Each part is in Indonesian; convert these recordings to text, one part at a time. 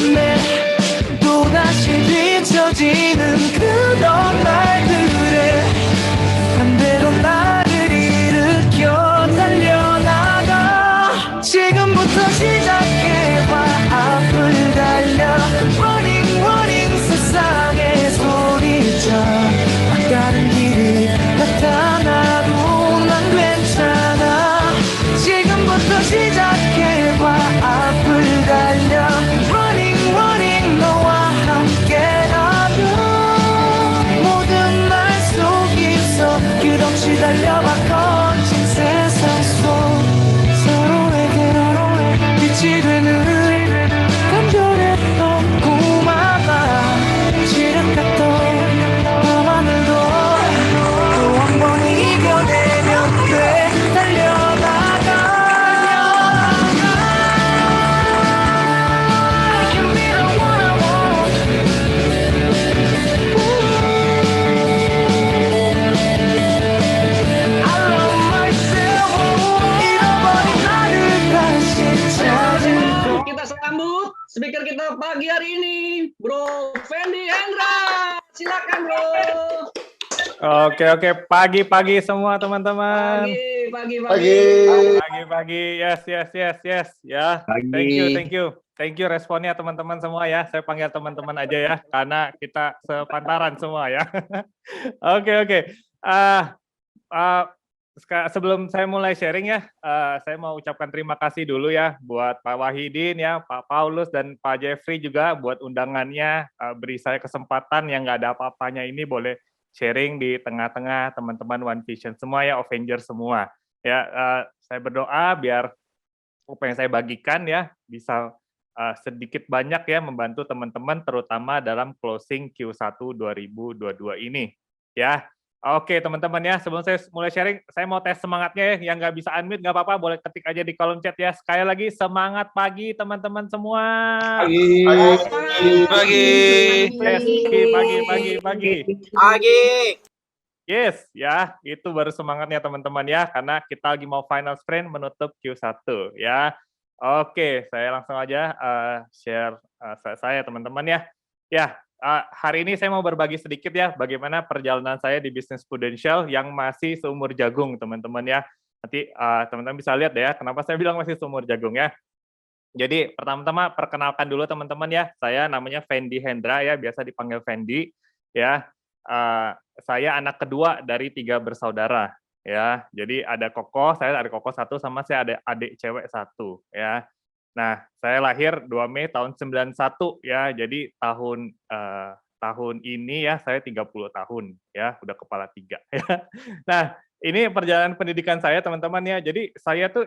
없네 또다시 뒤처지는 그런 날들에 반대로 나를 일으켜 달려나가 지금부터 시작해봐 앞을 달려 Running running 세상에 소리쳐 막다른 길이 나타나도 난 괜찮아 지금부터 시작해봐 앞을 달려 Running running 너와 함께라면 모든 날 속에서 끝없이 달려봐 거친 세상 속 서로에게 빛이 되는 간절했던 꿈아가 지륵했던 밤하늘도 또 한 번 이겨내면 돼 달려나가 I can be the one I want I love myself 잃어버린 나를 다시 찾은 Kita sambut speaker kita pagi hari ini, Bro Fendi Hendra. Silakan, Bro. Oke, pagi-pagi semua teman-teman. Pagi-pagi, yes. Ya, thank you responnya teman-teman semua ya. Saya panggil teman-teman aja ya, karena kita sepantaran semua ya. Oke. Sebelum saya mulai sharing ya, saya mau ucapkan terima kasih dulu ya buat Pak Wahidin ya, Pak Paulus dan Pak Jeffrey juga buat undangannya, beri saya kesempatan yang nggak ada apa-apanya ini boleh sharing di tengah-tengah teman-teman One Vision semua ya, Avengers semua. Ya, saya berdoa biar apa yang saya bagikan ya bisa sedikit banyak ya membantu teman-teman terutama dalam closing Q1 2022 ini. Ya. Oke teman-teman ya, sebelum saya mulai sharing, saya mau tes semangatnya ya, yang nggak bisa unmute nggak apa-apa, boleh ketik aja di kolom chat ya. Sekali lagi semangat pagi teman-teman semua. Pagi. Yes ya, itu baru semangatnya teman-teman ya, karena kita lagi mau final sprint menutup Q1 ya. Oke, saya langsung aja share saya teman-teman ya. Ya. Hari ini saya mau berbagi sedikit ya bagaimana perjalanan saya di bisnis Prudential yang masih seumur jagung teman-teman ya. Nanti teman-teman bisa lihat ya kenapa saya bilang masih seumur jagung ya. Jadi pertama-tama perkenalkan dulu teman-teman ya. Saya namanya Fendi Hendra ya, biasa dipanggil Fendi ya. Saya anak kedua dari 3 bersaudara ya. Jadi ada Koko, saya ada Koko 1 sama saya ada adik cewek 1 ya. Nah, saya lahir 2 Mei tahun 91 ya, jadi tahun ini ya saya 30 tahun ya, udah kepala 3 ya. Nah, ini perjalanan pendidikan saya teman-teman ya, jadi saya tuh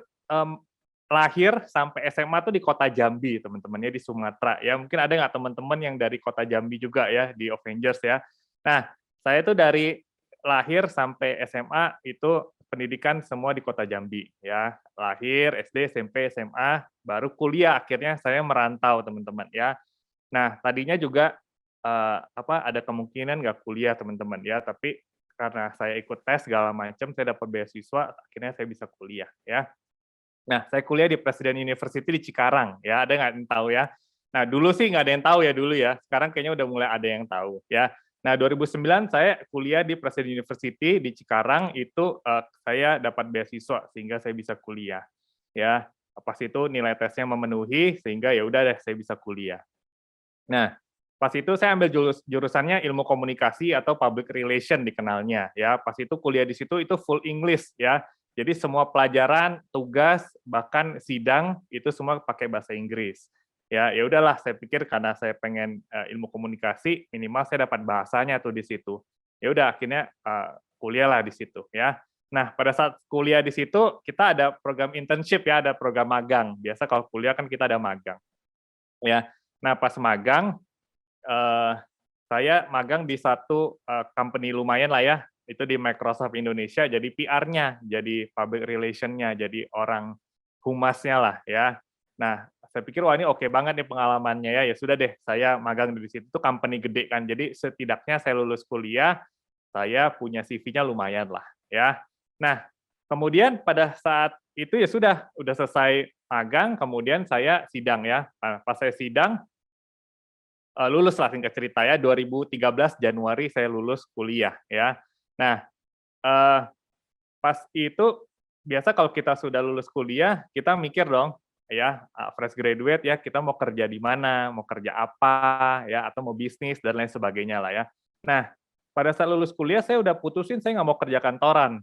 lahir sampai SMA tuh di kota Jambi teman-teman ya, di Sumatera ya, mungkin ada nggak teman-teman yang dari kota Jambi juga ya, di Avengers ya. Nah, saya tuh dari lahir sampai SMA itu pendidikan semua di kota Jambi ya, lahir SD SMP SMA baru kuliah akhirnya saya merantau teman-teman ya. Nah tadinya juga ada kemungkinan nggak kuliah teman-teman ya, tapi karena saya ikut tes segala macam saya dapat beasiswa akhirnya saya bisa kuliah ya. Nah saya kuliah di Presiden University di Cikarang ya, ada nggak yang tahu ya? Nah dulu sih nggak ada yang tahu ya dulu ya, sekarang kayaknya udah mulai ada yang tahu ya. Nah, 2009 saya kuliah di Presiden University di Cikarang, itu saya dapat beasiswa sehingga saya bisa kuliah. Ya, pas itu nilai tesnya memenuhi sehingga ya udah deh saya bisa kuliah. Nah, pas itu saya ambil jurusannya ilmu komunikasi atau public relation dikenalnya ya. Pas itu kuliah di situ itu full English ya. Jadi semua pelajaran, tugas, bahkan sidang itu semua pakai bahasa Inggris. Ya udahlah saya pikir karena saya pengen ilmu komunikasi minimal saya dapat bahasanya tuh di situ. Ya udah akhirnya kuliahlah di situ ya. Nah, pada saat kuliah di situ kita ada program internship ya, ada program magang. Biasa kalau kuliah kan kita ada magang. Ya. Nah, pas magang saya magang di satu company lumayan lah ya. Itu di Microsoft Indonesia jadi PR-nya, jadi public relation-nya, jadi orang humasnya lah ya. Nah, saya pikir wah ini oke banget nih pengalamannya ya. Ya sudah deh, saya magang di situ, itu company gede kan. Jadi setidaknya saya lulus kuliah, saya punya CV-nya lumayan lah ya. Nah, kemudian pada saat itu ya sudah selesai magang, kemudian saya sidang ya. Nah, pas saya sidang, lulus lah singkat cerita ya, 2013 Januari saya lulus kuliah ya. Nah, pas itu biasa kalau kita sudah lulus kuliah, kita mikir dong ya, fresh graduate ya, kita mau kerja di mana, mau kerja apa ya, atau mau bisnis dan lain sebagainya lah ya. Nah, pada saat lulus kuliah saya udah putusin saya nggak mau kerja kantoran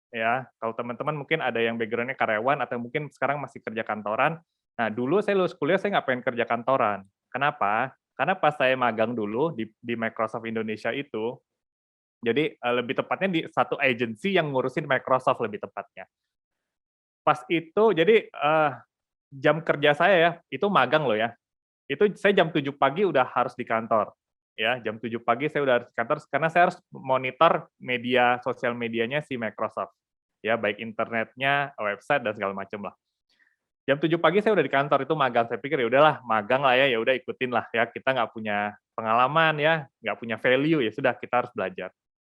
ya. Kalau teman-teman mungkin ada yang background-nya karyawan atau mungkin sekarang masih kerja kantoran. Nah, dulu saya lulus kuliah saya nggak pengen kerja kantoran. Kenapa? Karena pas saya magang dulu di Microsoft Indonesia itu, jadi lebih tepatnya di satu agensi yang ngurusin Microsoft lebih tepatnya. Pas itu jadi jam kerja saya ya, itu magang loh ya. Itu saya jam 7 pagi udah harus di kantor. Ya, jam 7 pagi saya udah harus di kantor karena saya harus monitor media sosial medianya si Microsoft. Ya, baik internetnya, website dan segala macam lah. Jam 7 pagi saya udah di kantor, itu magang. Saya pikir ya udahlah, magang lah ya udah ikutin lah ya. Kita nggak punya pengalaman ya, nggak punya value, ya sudah kita harus belajar.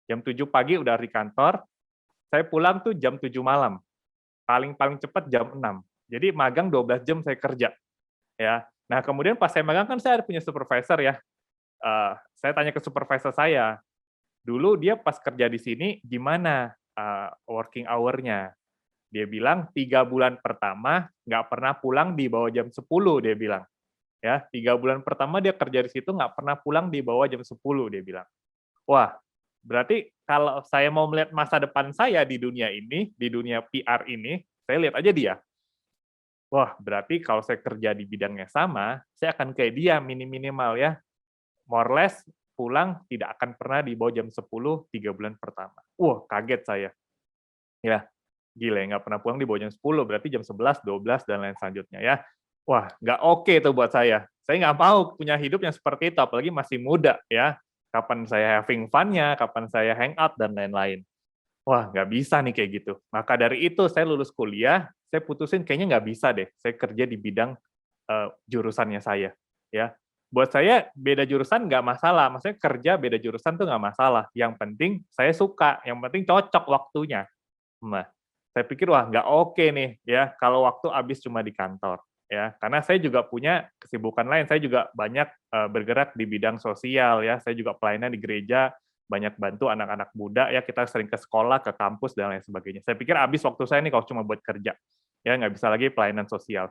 Jam 7 pagi udah di kantor, saya pulang tuh jam 7 malam. Paling cepat jam 6. Jadi magang 12 jam saya kerja. Ya. Nah, kemudian pas saya magang kan saya punya supervisor ya. Saya tanya ke supervisor saya, dulu dia pas kerja di sini gimana working hour-nya? Dia bilang 3 bulan pertama nggak pernah pulang di bawah jam 10, dia bilang. Ya, 3 bulan pertama dia kerja di situ nggak pernah pulang di bawah jam 10, dia bilang. Wah, berarti kalau saya mau melihat masa depan saya di dunia ini, di dunia PR ini, saya lihat aja dia. Wah, berarti kalau saya kerja di bidangnya sama, saya akan kayak dia minimal ya. More or less pulang tidak akan pernah di bawah jam 10, 3 bulan pertama. Wah, kaget saya. Ya, gila ya, nggak pernah pulang di bawah jam 10, berarti jam 11, 12, dan lain selanjutnya ya. Wah, nggak oke itu buat saya. Saya nggak mau punya hidup yang seperti itu, apalagi masih muda ya. Kapan saya having fun-nya, kapan saya hangout, dan lain-lain. Wah, nggak bisa nih kayak gitu. Maka dari itu saya lulus kuliah, saya putusin kayaknya nggak bisa deh, saya kerja di bidang jurusannya saya. Ya, buat saya beda jurusan nggak masalah, maksudnya kerja beda jurusan tuh nggak masalah. Yang penting saya suka, yang penting cocok waktunya. Nah, saya pikir wah nggak oke nih ya kalau waktu habis cuma di kantor ya, karena saya juga punya kesibukan lain, saya juga banyak bergerak di bidang sosial ya, saya juga pelayanan di gereja, banyak bantu anak-anak muda ya, kita sering ke sekolah, ke kampus dan lain sebagainya. Saya pikir habis waktu saya nih kalau cuma buat kerja, ya nggak bisa lagi pelayanan sosial.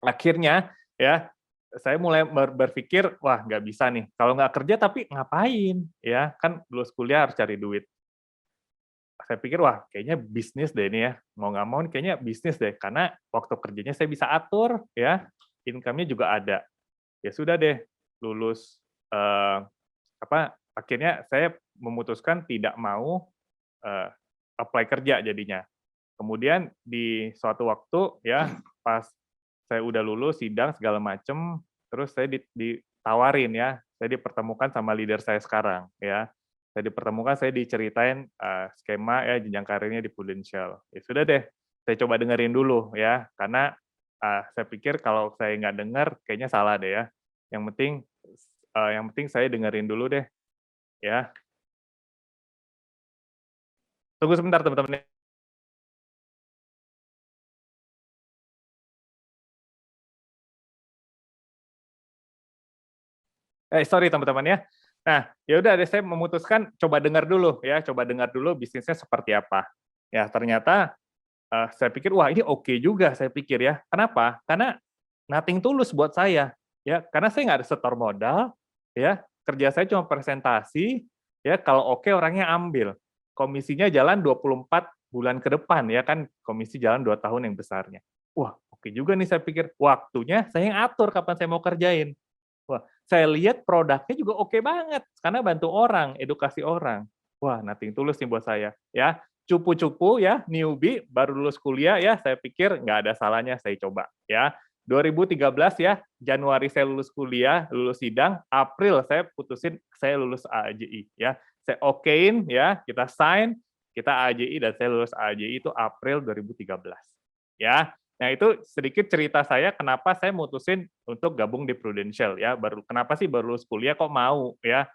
Akhirnya ya saya mulai berpikir wah nggak bisa nih, kalau nggak kerja tapi ngapain ya, kan lulus kuliah harus cari duit. Saya pikir, wah kayaknya bisnis deh ini ya, mau nggak mau kayaknya bisnis deh, karena waktu kerjanya saya bisa atur, ya, income-nya juga ada. Ya sudah deh, lulus, akhirnya saya memutuskan tidak mau apply kerja jadinya. Kemudian di suatu waktu ya, pas saya udah lulus, sidang segala macem, terus saya ditawarin ya, saya dipertemukan sama leader saya sekarang ya. Saya dipertemukan, saya diceritain skema ya jenjang karirnya di Prudential. Ya sudah deh, saya coba dengerin dulu ya, karena saya pikir kalau saya nggak dengar, kayaknya salah deh ya. Yang penting saya dengerin dulu deh ya. Tunggu sebentar teman-teman. Sorry teman-teman ya. Nah, ya udah deh saya memutuskan coba dengar dulu ya, coba dengar dulu bisnisnya seperti apa. Ya, ternyata saya pikir wah ini oke juga saya pikir ya. Kenapa? Karena nothing tulus buat saya. Ya, karena saya nggak ada setor modal, ya, kerja saya cuma presentasi, ya, kalau oke orangnya ambil. Komisinya jalan 24 bulan ke depan ya kan, komisi jalan 2 tahun yang besarnya. Wah, oke juga nih saya pikir, waktunya saya yang atur kapan saya mau kerjain. Wah, saya lihat produknya juga oke banget, karena bantu orang, edukasi orang. Wah, nothing tulus nih buat saya, ya. Cupu-cupu ya, newbie, baru lulus kuliah ya, saya pikir nggak ada salahnya saya coba, ya. 2013 ya, Januari saya lulus kuliah, lulus sidang, April saya putusin saya lulus AAJI, ya. Saya okein ya, kita sign, kita AAJI dan saya lulus AAJI itu April 2013. Ya, nah, itu sedikit cerita saya kenapa saya mutusin untuk gabung di Prudential ya. Kenapa sih baru lulus kuliah kok mau ya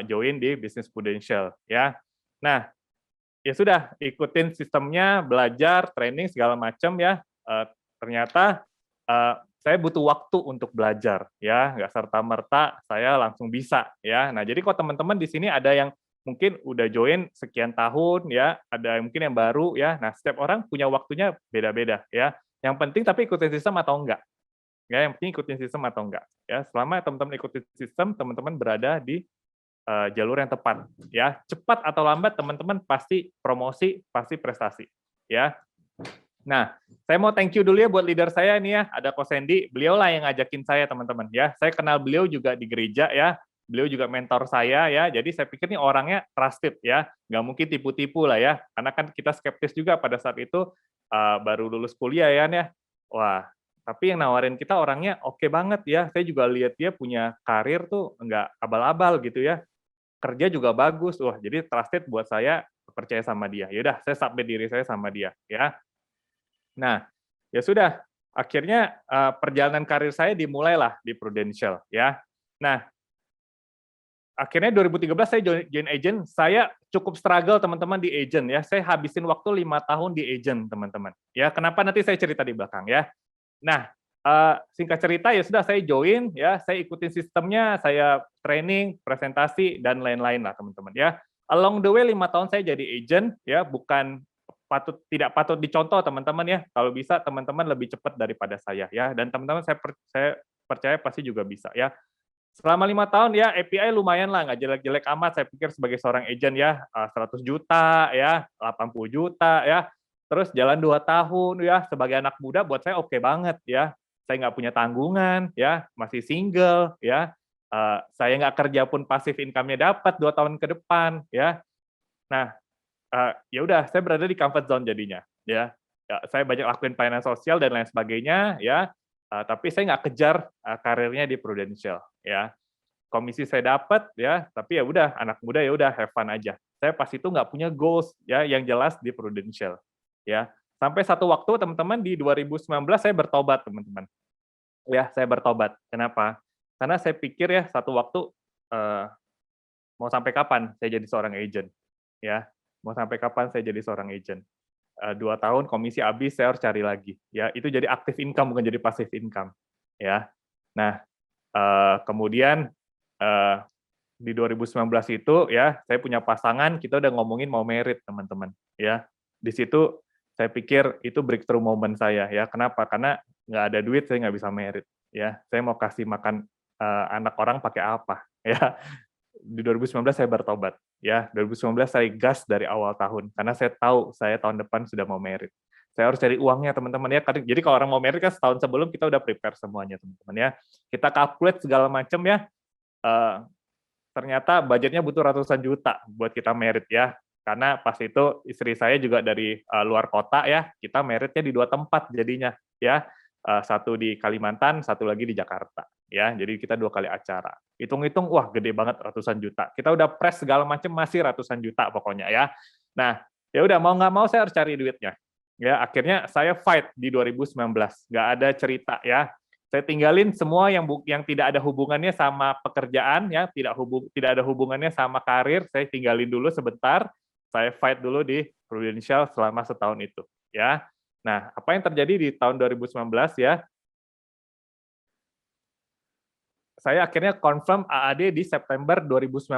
join di bisnis Prudential ya. Nah, ya sudah ikutin sistemnya, belajar, training segala macam ya. Ternyata saya butuh waktu untuk belajar, ya, nggak serta-merta saya langsung bisa, ya. Nah, jadi kalau teman-teman di sini ada yang mungkin udah join sekian tahun, ya, ada yang mungkin yang baru, ya. Nah, setiap orang punya waktunya beda-beda, ya. Yang penting tapi ikutin sistem atau enggak, ya. Yang penting ikutin sistem atau enggak, ya. Selama teman-teman ikutin sistem, teman-teman berada di jalur yang tepat, ya. Cepat atau lambat, teman-teman pasti promosi, pasti prestasi, ya. Nah, saya mau thank you dulu ya buat leader saya nih ya, ada Ko Sandy, beliau lah yang ngajakin saya teman-teman ya. Saya kenal beliau juga di gereja ya, beliau juga mentor saya ya, jadi saya pikir nih orangnya trusted ya, nggak mungkin tipu-tipu lah ya, karena kan kita skeptis juga pada saat itu, baru lulus kuliah ya, wah, tapi yang nawarin kita orangnya oke banget ya, saya juga lihat dia punya karir tuh nggak abal-abal gitu ya, kerja juga bagus, wah jadi trusted buat saya percaya sama dia. Yaudah, saya submit diri saya sama dia ya. Nah, ya sudah, akhirnya perjalanan karir saya dimulailah di Prudential ya. Nah, akhirnya 2013 saya join agent, saya cukup struggle teman-teman di agent ya. Saya habisin waktu 5 tahun di agent teman-teman. Ya, kenapa nanti saya cerita di belakang ya. Nah, singkat cerita ya sudah saya join ya, saya ikutin sistemnya, saya training, presentasi dan lain-lain lah teman-teman ya. Along the way 5 tahun saya jadi agent ya, bukan tidak patut dicontoh teman-teman ya. Kalau bisa teman-teman lebih cepat daripada saya ya. Dan teman-teman saya percaya pasti juga bisa ya. Selama 5 tahun ya API lumayan lah, nggak jelek-jelek amat. Saya pikir sebagai seorang agent ya 100 juta ya, 80 juta ya. Terus jalan 2 tahun ya, sebagai anak muda buat saya oke banget ya. Saya nggak punya tanggungan ya, masih single ya. Saya nggak kerja pun pasif income-nya dapat 2 tahun ke depan ya. Nah, ya udah saya berada di comfort zone jadinya ya. Saya banyak lakuin pelayanan sosial dan lain sebagainya ya, tapi saya nggak kejar karirnya di Prudential ya. Komisi saya dapat ya, tapi ya udah anak muda ya udah have fun aja. Saya pas itu nggak punya goals ya yang jelas di Prudential ya. Sampai satu waktu teman-teman di 2019 saya bertobat teman-teman. Ya, saya bertobat. Kenapa? Karena saya pikir ya satu waktu mau sampai kapan saya jadi seorang agent ya. Mau sampai kapan saya jadi seorang agent? 2 tahun komisi habis, saya harus cari lagi. Ya, itu jadi active income bukan jadi passive income. Ya, nah kemudian di 2019 itu ya, saya punya pasangan, kita udah ngomongin mau merit teman-teman. Ya, di situ saya pikir itu breakthrough moment saya. Ya, kenapa? Karena nggak ada duit, saya nggak bisa merit. Ya, saya mau kasih makan anak orang pakai apa? Ya, di 2019 saya bertobat ya. 2019 saya gas dari awal tahun karena saya tahu saya tahun depan sudah mau merit. Saya harus cari uangnya teman-teman ya. Jadi kalau orang mau merit kan setahun sebelum kita udah prepare semuanya teman-teman ya. Kita calculate segala macam ya. Ternyata budgetnya butuh ratusan juta buat kita merit ya. Karena pas itu istri saya juga dari luar kota ya. Kita meritnya di 2 tempat jadinya ya. Satu di Kalimantan, satu lagi di Jakarta ya. Jadi kita 2 kali acara. Hitung-hitung wah gede banget ratusan juta. Kita udah press segala macam masih ratusan juta pokoknya ya. Nah, ya udah mau nggak mau saya harus cari duitnya. Ya, akhirnya saya fight di 2019. Nggak ada cerita ya. Saya tinggalin semua yang tidak ada hubungannya sama pekerjaan ya, tidak ada hubungannya sama karir, saya tinggalin dulu sebentar. Saya fight dulu di Prudential selama setahun itu ya. Nah, apa yang terjadi di tahun 2019 ya? Saya akhirnya confirm AAD di September 2019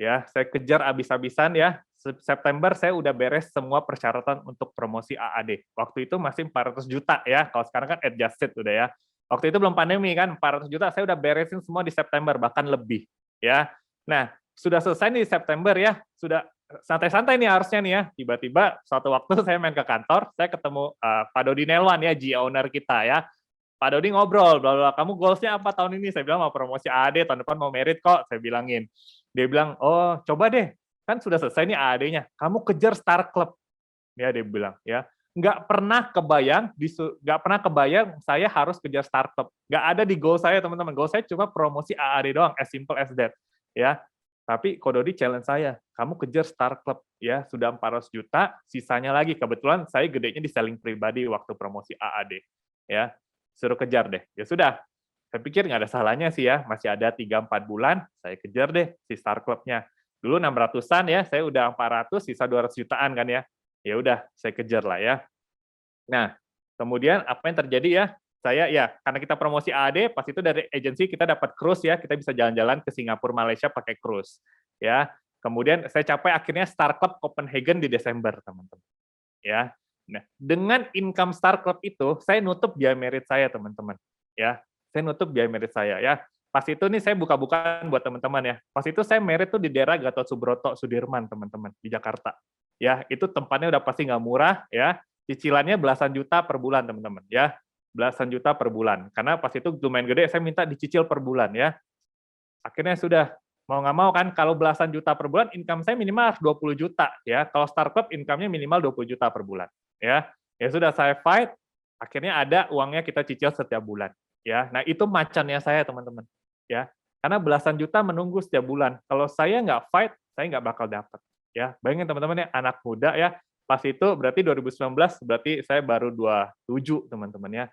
ya. Saya kejar habis-habisan ya. September saya udah beres semua persyaratan untuk promosi AAD. Waktu itu masih 400 juta ya. Kalau sekarang kan adjusted udah ya. Waktu itu belum pandemi kan, 400 juta saya udah beresin semua di September bahkan lebih ya. Nah, sudah selesai nih di September ya. Sudah santai-santai nih harusnya nih ya. Tiba-tiba suatu waktu saya main ke kantor, saya ketemu Pak Dodi Nelwan ya, G-owner kita ya. Pak Dodi ngobrol, bla bla, kamu goals-nya apa tahun ini? Saya bilang mau promosi AAD, tahun depan mau merit kok, saya bilangin. Dia bilang, oh coba deh, kan sudah selesai nih AAD-nya, kamu kejar Star Club. Ya dia bilang, ya nggak pernah kebayang saya harus kejar Star Club. Nggak ada di goal saya teman-teman, goal saya cuma promosi AAD doang, as simple as that. Ya, tapi Ko Dodi challenge saya, kamu kejar Star Club, ya sudah 400 juta, sisanya lagi. Kebetulan saya gedenya di selling pribadi waktu promosi AAD. Ya, suruh kejar deh. Ya sudah, saya pikir nggak ada salahnya sih ya, masih ada 3-4 bulan, saya kejar deh si Star Club-nya. Dulu 600-an ya, saya udah 400, sisa 200 jutaan kan ya. Ya udah, saya kejar lah ya. Nah, kemudian apa yang terjadi ya? saya ya karena kita promosi AAD, pas itu dari agensi kita dapat cruise ya, kita bisa jalan-jalan ke Singapura, Malaysia pakai cruise ya. Kemudian saya capai akhirnya Star Club Copenhagen di Desember, teman-teman. Ya. Nah, dengan income Star Club itu, saya nutup biaya merit saya, teman-teman. Ya, saya nutup biaya merit saya ya. Pas itu nih saya buka-bukaan buat teman-teman ya. Pas itu saya merit tuh di daerah Gatot Subroto, Sudirman, teman-teman, di Jakarta. Ya, itu tempatnya udah pasti nggak murah ya. Cicilannya belasan juta per bulan, teman-teman ya. Belasan juta per bulan. Karena pas itu lumayan gede, saya minta dicicil per bulan ya. Akhirnya sudah mau nggak mau kan kalau belasan juta per bulan income saya minimal harus 20 juta ya. Kalau Star Club income-nya minimal 20 juta per bulan ya. Ya sudah saya fight, akhirnya ada uangnya kita cicil setiap bulan ya. Nah, itu macannya saya, teman-teman. Ya. Karena belasan juta menunggu setiap bulan. Kalau saya nggak fight, saya nggak bakal dapat ya. Bayangin teman-teman ya, anak muda ya. Pas itu berarti 2019 berarti saya baru 27, teman-teman ya.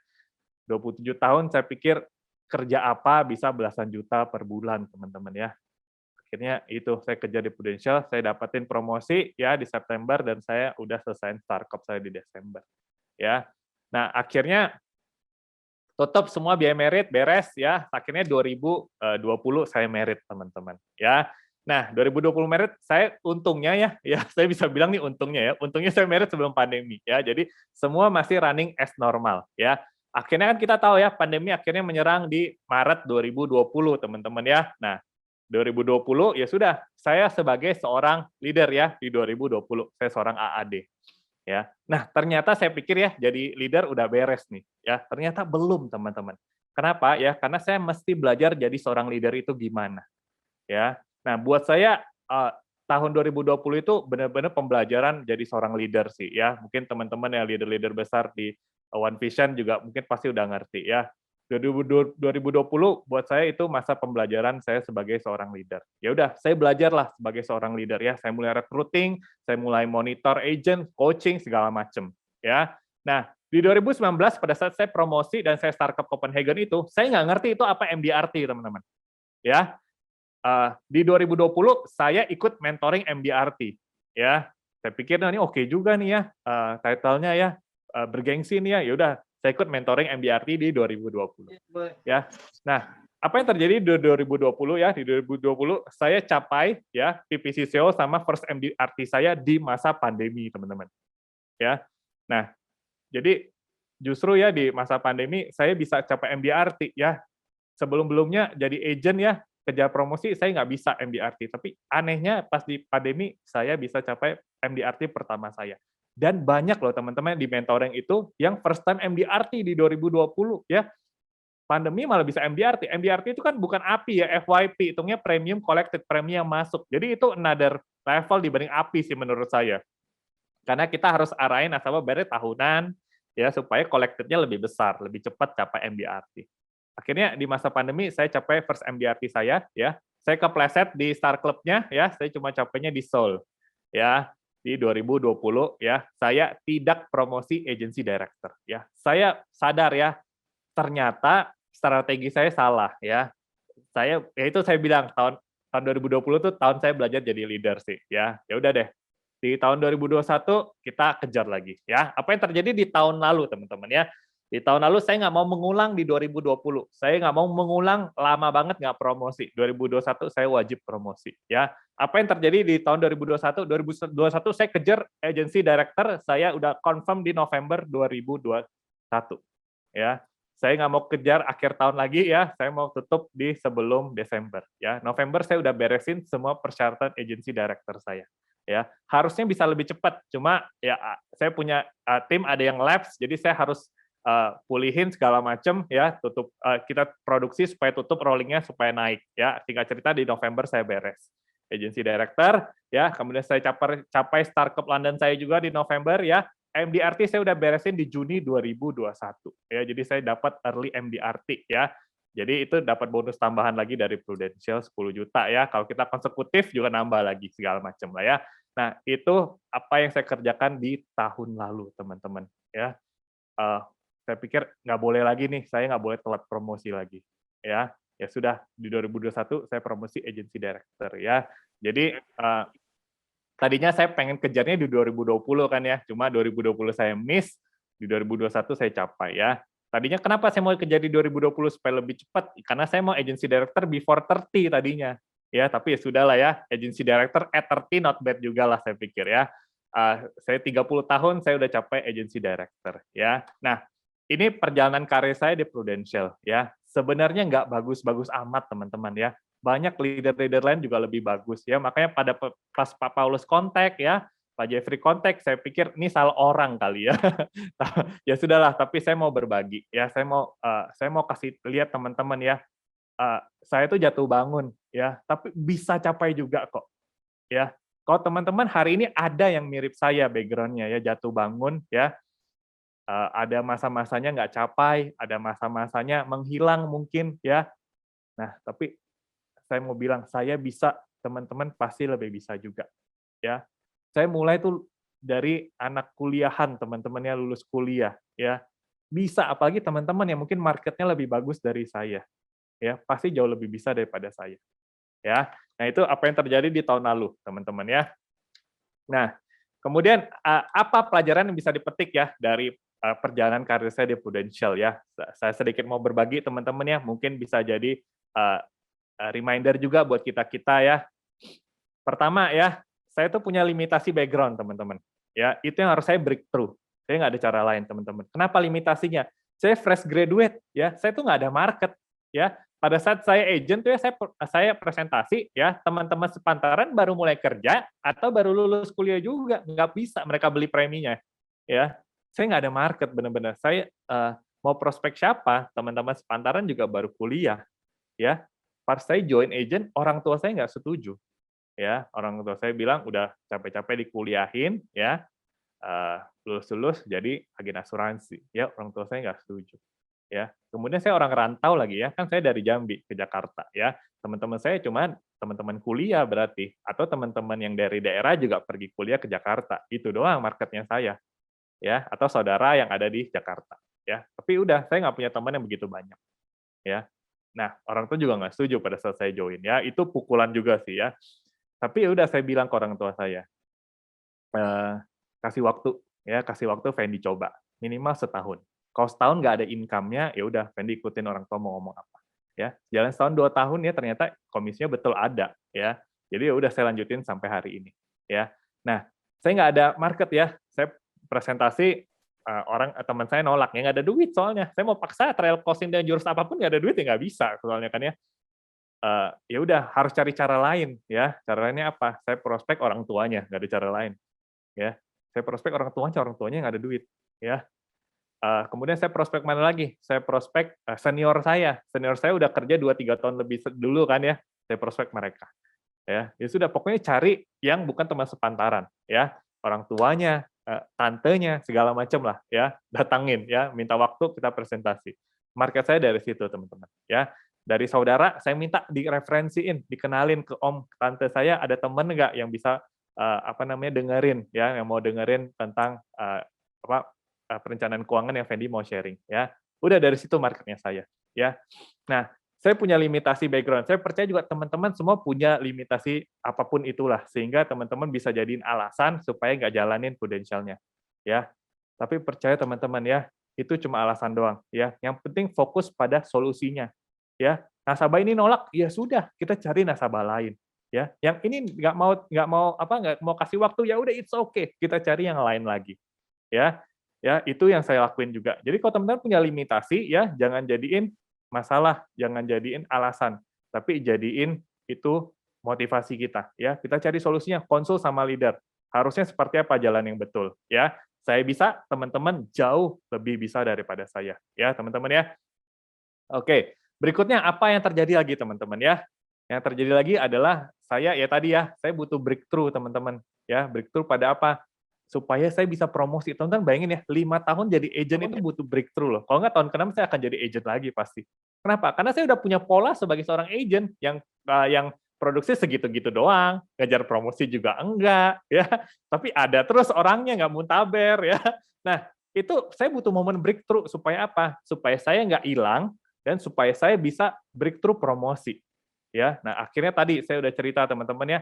27 tahun saya pikir kerja apa bisa belasan juta per bulan, teman-teman ya. Akhirnya itu saya kerja di Prudential, saya dapetin promosi ya di September dan saya udah selesai Star Cup saya di Desember. Ya. Nah, akhirnya tutup semua biaya merit beres ya. Akhirnya 2020 saya merit, teman-teman. Ya. Nah, 2020 merit saya untungnya ya, ya saya bisa bilang nih untungnya ya. Untungnya saya merit sebelum pandemi ya. Jadi semua masih running as normal ya. Akhirnya kan kita tahu ya, pandemi akhirnya menyerang di Maret 2020, teman-teman ya. Nah, 2020 ya sudah, saya sebagai seorang leader ya di 2020, saya seorang AAD ya. Nah, ternyata saya pikir ya jadi leader udah beres nih ya. Ternyata belum, teman-teman. Kenapa ya? Karena saya mesti belajar jadi seorang leader itu gimana ya. Nah, buat saya tahun 2020 itu benar-benar pembelajaran jadi seorang leader sih ya. Mungkin teman-teman yang leader-leader besar di One Vision juga mungkin pasti udah ngerti ya. 2020 buat saya itu masa pembelajaran saya sebagai seorang leader. Ya udah, saya belajarlah sebagai seorang leader ya. Saya mulai recruiting, saya mulai monitor agent, coaching segala macam ya. Nah, di 2019 pada saat saya promosi dan saya Startup Copenhagen itu, saya nggak ngerti itu apa MDRT, teman-teman. Ya, di 2020 saya ikut mentoring MDRT ya. Saya pikir nah, ini oke juga nih ya, title-nya ya, bergengsi nih ya. Ya udah, saya ikut mentoring MDRT di 2020 ya. Nah, apa yang terjadi di 2020 ya? Di 2020 saya capai ya PPCCO sama first MDRT saya di masa pandemi, teman-teman. Ya. Nah, jadi justru ya di masa pandemi saya bisa capai MDRT ya. Sebelum-belumnya jadi agent ya, kerja promosi saya nggak bisa MDRT, tapi anehnya pas di pandemi saya bisa capai MDRT pertama saya. Dan banyak loh teman-teman di mentoring itu yang first time MDRT di 2020 ya. Pandemi malah bisa MDRT. MDRT itu kan bukan API ya, FYP, hitungnya premium collected, premi yang masuk. Jadi itu another level dibanding API sih menurut saya. Karena kita harus arahin nasabah bayar tahunan ya supaya collected-nya lebih besar, lebih cepat capai MDRT. Akhirnya di masa pandemi saya capai first MDRT saya ya. Saya kepleset di Star Club-nya ya, saya cuma capainya di Seoul. Ya, di 2020 ya, saya tidak promosi agency director ya. Saya sadar ya, ternyata strategi saya salah ya. Saya ya itu saya bilang tahun 2020 tuh tahun saya belajar jadi leader sih ya. Ya udah deh. Di tahun 2021 kita kejar lagi ya. Apa yang terjadi di tahun lalu teman-teman ya? Di tahun lalu saya nggak mau mengulang di 2020. Saya nggak mau mengulang lama banget nggak promosi. 2021 saya wajib promosi ya. Apa yang terjadi di tahun 2021? 2021 saya kejar agency director, saya udah confirm di November 2021 ya. Saya nggak mau kejar akhir tahun lagi ya, saya mau tutup di sebelum Desember ya. November saya udah beresin semua persyaratan agency director saya ya. Harusnya bisa lebih cepat, cuma ya saya punya tim ada yang lapse, jadi saya harus pulihin segala macam ya, tutup kita produksi supaya tutup rollingnya supaya naik ya. Singkat cerita di November saya beres agency director ya, kemudian saya capai Star Cup London saya juga di November ya. MDRT saya udah beresin di Juni 2021 ya, jadi saya dapat early MDRT ya. Jadi itu dapat bonus tambahan lagi dari Prudential 10 juta ya. Kalau kita konsekutif juga nambah lagi segala macam lah ya. Nah, itu apa yang saya kerjakan di tahun lalu, teman-teman ya. Saya pikir nggak boleh lagi nih, saya nggak boleh telat promosi lagi ya. Ya sudah, di 2021 saya promosi agency director ya. Jadi tadinya saya pengen kejarnya di 2020 kan ya, cuma 2020 saya miss, di 2021 saya capai ya. Tadinya kenapa saya mau kerja di 2020 supaya lebih cepat? Karena saya mau agency director before 30 tadinya. Ya, tapi ya sudahlah ya, agency director at 30 not bad juga lah saya pikir ya. Saya 30 tahun saya udah capai agency director ya. Nah, ini perjalanan karir saya di Prudential ya. Sebenarnya nggak bagus-bagus amat teman-teman ya. Banyak leader-leader lain juga lebih bagus ya. Makanya pas Pak Paulus kontak ya, Pak Jeffrey kontak, saya pikir ini salah orang kali ya. Ya sudahlah, tapi saya mau berbagi ya. Saya mau kasih lihat teman-teman ya. Saya tuh jatuh bangun ya, tapi bisa capai juga kok ya. Kalau teman-teman hari ini ada yang mirip saya background-nya ya, jatuh bangun ya, ada masa-masanya nggak capai, ada masa-masanya menghilang mungkin ya. Nah, tapi saya mau bilang saya bisa, teman-teman pasti lebih bisa juga ya. Saya mulai tuh dari anak kuliahan, teman-temannya lulus kuliah, ya. Bisa, apalagi teman-teman yang mungkin marketnya lebih bagus dari saya, ya, pasti jauh lebih bisa daripada saya, ya. Nah, itu apa yang terjadi di tahun lalu, teman-teman, ya. Nah, kemudian apa pelajaran yang bisa dipetik ya dari perjalanan karir saya di Prudential, ya. Saya sedikit mau berbagi, teman-teman, ya, mungkin bisa jadi reminder juga buat kita-kita, ya. Pertama, ya, saya tuh punya limitasi background, teman-teman. Ya, itu yang harus saya breakthrough. Saya nggak ada cara lain, teman-teman. Kenapa limitasinya? Saya fresh graduate, ya. Saya tuh nggak ada market, ya. Pada saat saya agent tuh ya, saya presentasi, ya. Teman-teman sepantaran baru mulai kerja atau baru lulus kuliah juga, nggak bisa mereka beli preminya, ya. Saya nggak ada market, benar-benar. Saya mau prospek siapa? Teman-teman sepantaran juga baru kuliah, ya. Pas saya join agent, orang tua saya nggak setuju. Ya, orang tua saya bilang udah capek-capek dikuliahin ya, lulus-lulus jadi agen asuransi, ya orang tua saya nggak setuju, ya. Kemudian saya orang rantau lagi ya, kan saya dari Jambi ke Jakarta ya, teman-teman saya cuman teman-teman kuliah berarti, atau teman-teman yang dari daerah juga pergi kuliah ke Jakarta, itu doang marketnya saya, ya, atau saudara yang ada di Jakarta, ya. Tapi udah, saya nggak punya teman yang begitu banyak, ya. Nah, orang tua juga nggak setuju pada saat saya join ya, itu pukulan juga sih ya. Tapi ya udah saya bilang ke orang tua saya, kasih waktu ya, kasih waktu Fendi coba, minimal setahun. Kalau setahun nggak ada income-nya, ya udah Fendi ikutin orang tua mau ngomong apa. Ya, jalan setahun 2 tahun ya ternyata komisinya betul ada ya. Jadi ya udah saya lanjutin sampai hari ini ya. Nah, saya nggak ada market ya. Saya presentasi teman saya nolak, ya nggak ada duit soalnya. Saya mau paksa trial closing dan jurus apapun nggak ada duit ya nggak bisa soalnya kan ya. Ya udah harus cari cara lain ya. Cara lainnya apa? Saya prospek orang tuanya, nggak ada cara lain. Ya, saya prospek orang tuanya nggak ada duit. Ya, kemudian saya prospek mana lagi? Saya prospek senior saya. Senior saya udah kerja 2-3 tahun lebih dulu kan ya. Saya prospek mereka. Ya sudah pokoknya cari yang bukan teman sepantaran. Ya, orang tuanya, tantenya, segala macam lah. Ya, datangin ya, minta waktu kita presentasi. Market saya dari situ teman-teman. Ya. Dari saudara, saya minta direferensiin, dikenalin ke om, tante saya, ada temen nggak yang bisa dengerin, ya, yang mau dengerin tentang perencanaan keuangan yang Fendi mau sharing, ya. Udah dari situ marketnya saya, ya. Nah, saya punya limitasi background. Saya percaya juga teman-teman semua punya limitasi apapun itulah, sehingga teman-teman bisa jadiin alasan supaya nggak jalanin Prudential-nya, ya. Tapi percaya teman-teman ya, itu cuma alasan doang, ya. Yang penting fokus pada solusinya. Ya, nasabah ini nolak, ya sudah, kita cari nasabah lain. Ya, yang ini nggak mau kasih waktu, ya udah it's okay, kita cari yang lain lagi. Ya, ya itu yang saya lakuin juga. Jadi kalau teman-teman punya limitasi, ya jangan jadiin masalah, jangan jadiin alasan, tapi jadiin itu motivasi kita. Ya, kita cari solusinya, konsul sama leader. Harusnya seperti apa jalan yang betul. Ya, saya bisa, teman-teman jauh lebih bisa daripada saya. Ya, teman-teman ya. Oke. Berikutnya apa yang terjadi lagi teman-teman ya? Yang terjadi lagi adalah saya butuh breakthrough teman-teman ya. Breakthrough pada apa? Supaya saya bisa promosi. Teman-teman bayangin ya, 5 tahun jadi agent itu butuh breakthrough loh. Kalau nggak tahun ke-6 saya akan jadi agent lagi pasti. Kenapa? Karena saya udah punya pola sebagai seorang agent yang produksi segitu-gitu doang, ngejar promosi juga enggak ya. Tapi ada terus orangnya nggak muntaber ya. Nah, itu saya butuh momen breakthrough supaya apa? Supaya saya nggak hilang dan supaya saya bisa breakthrough promosi. Ya, nah akhirnya tadi saya udah cerita teman-teman ya,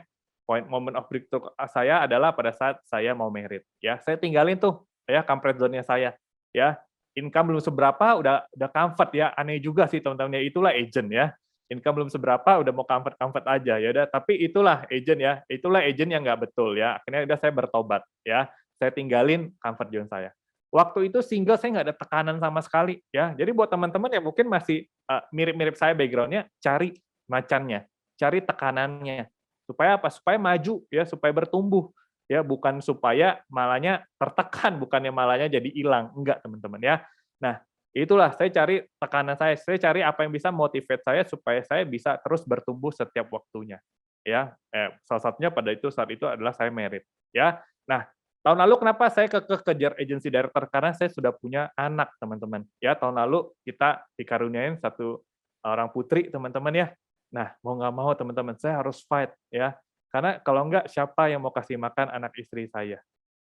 moment of breakthrough saya adalah pada saat saya mau merit. Ya, saya tinggalin tuh ya comfort zone-nya saya. Ya, income belum seberapa udah comfort ya, aneh juga sih teman-teman ya, itulah agent ya. Income belum seberapa udah mau comfort aja ya udah, tapi itulah agent ya, itulah agent yang nggak betul ya. Akhirnya udah saya bertobat ya, saya tinggalin comfort zone saya. Waktu itu single saya nggak ada tekanan sama sekali ya. Jadi buat teman-teman yang mungkin masih mirip-mirip saya background-nya, cari macannya, cari tekanannya. Supaya apa? Supaya maju ya, supaya bertumbuh ya, bukan supaya malahnya tertekan, bukannya malahnya jadi hilang. Enggak, teman-teman ya. Nah, itulah saya cari tekanan saya cari apa yang bisa motivate saya supaya saya bisa terus bertumbuh setiap waktunya. Ya, salah satunya saat itu adalah saya merit ya. Nah, tahun lalu kenapa saya kejar agency director? Karena saya sudah punya anak, teman-teman. Ya, tahun lalu kita dikaruniain satu orang putri, teman-teman ya. Nah, mau nggak mau, teman-teman, saya harus fight ya. Karena kalau nggak, siapa yang mau kasih makan anak istri saya?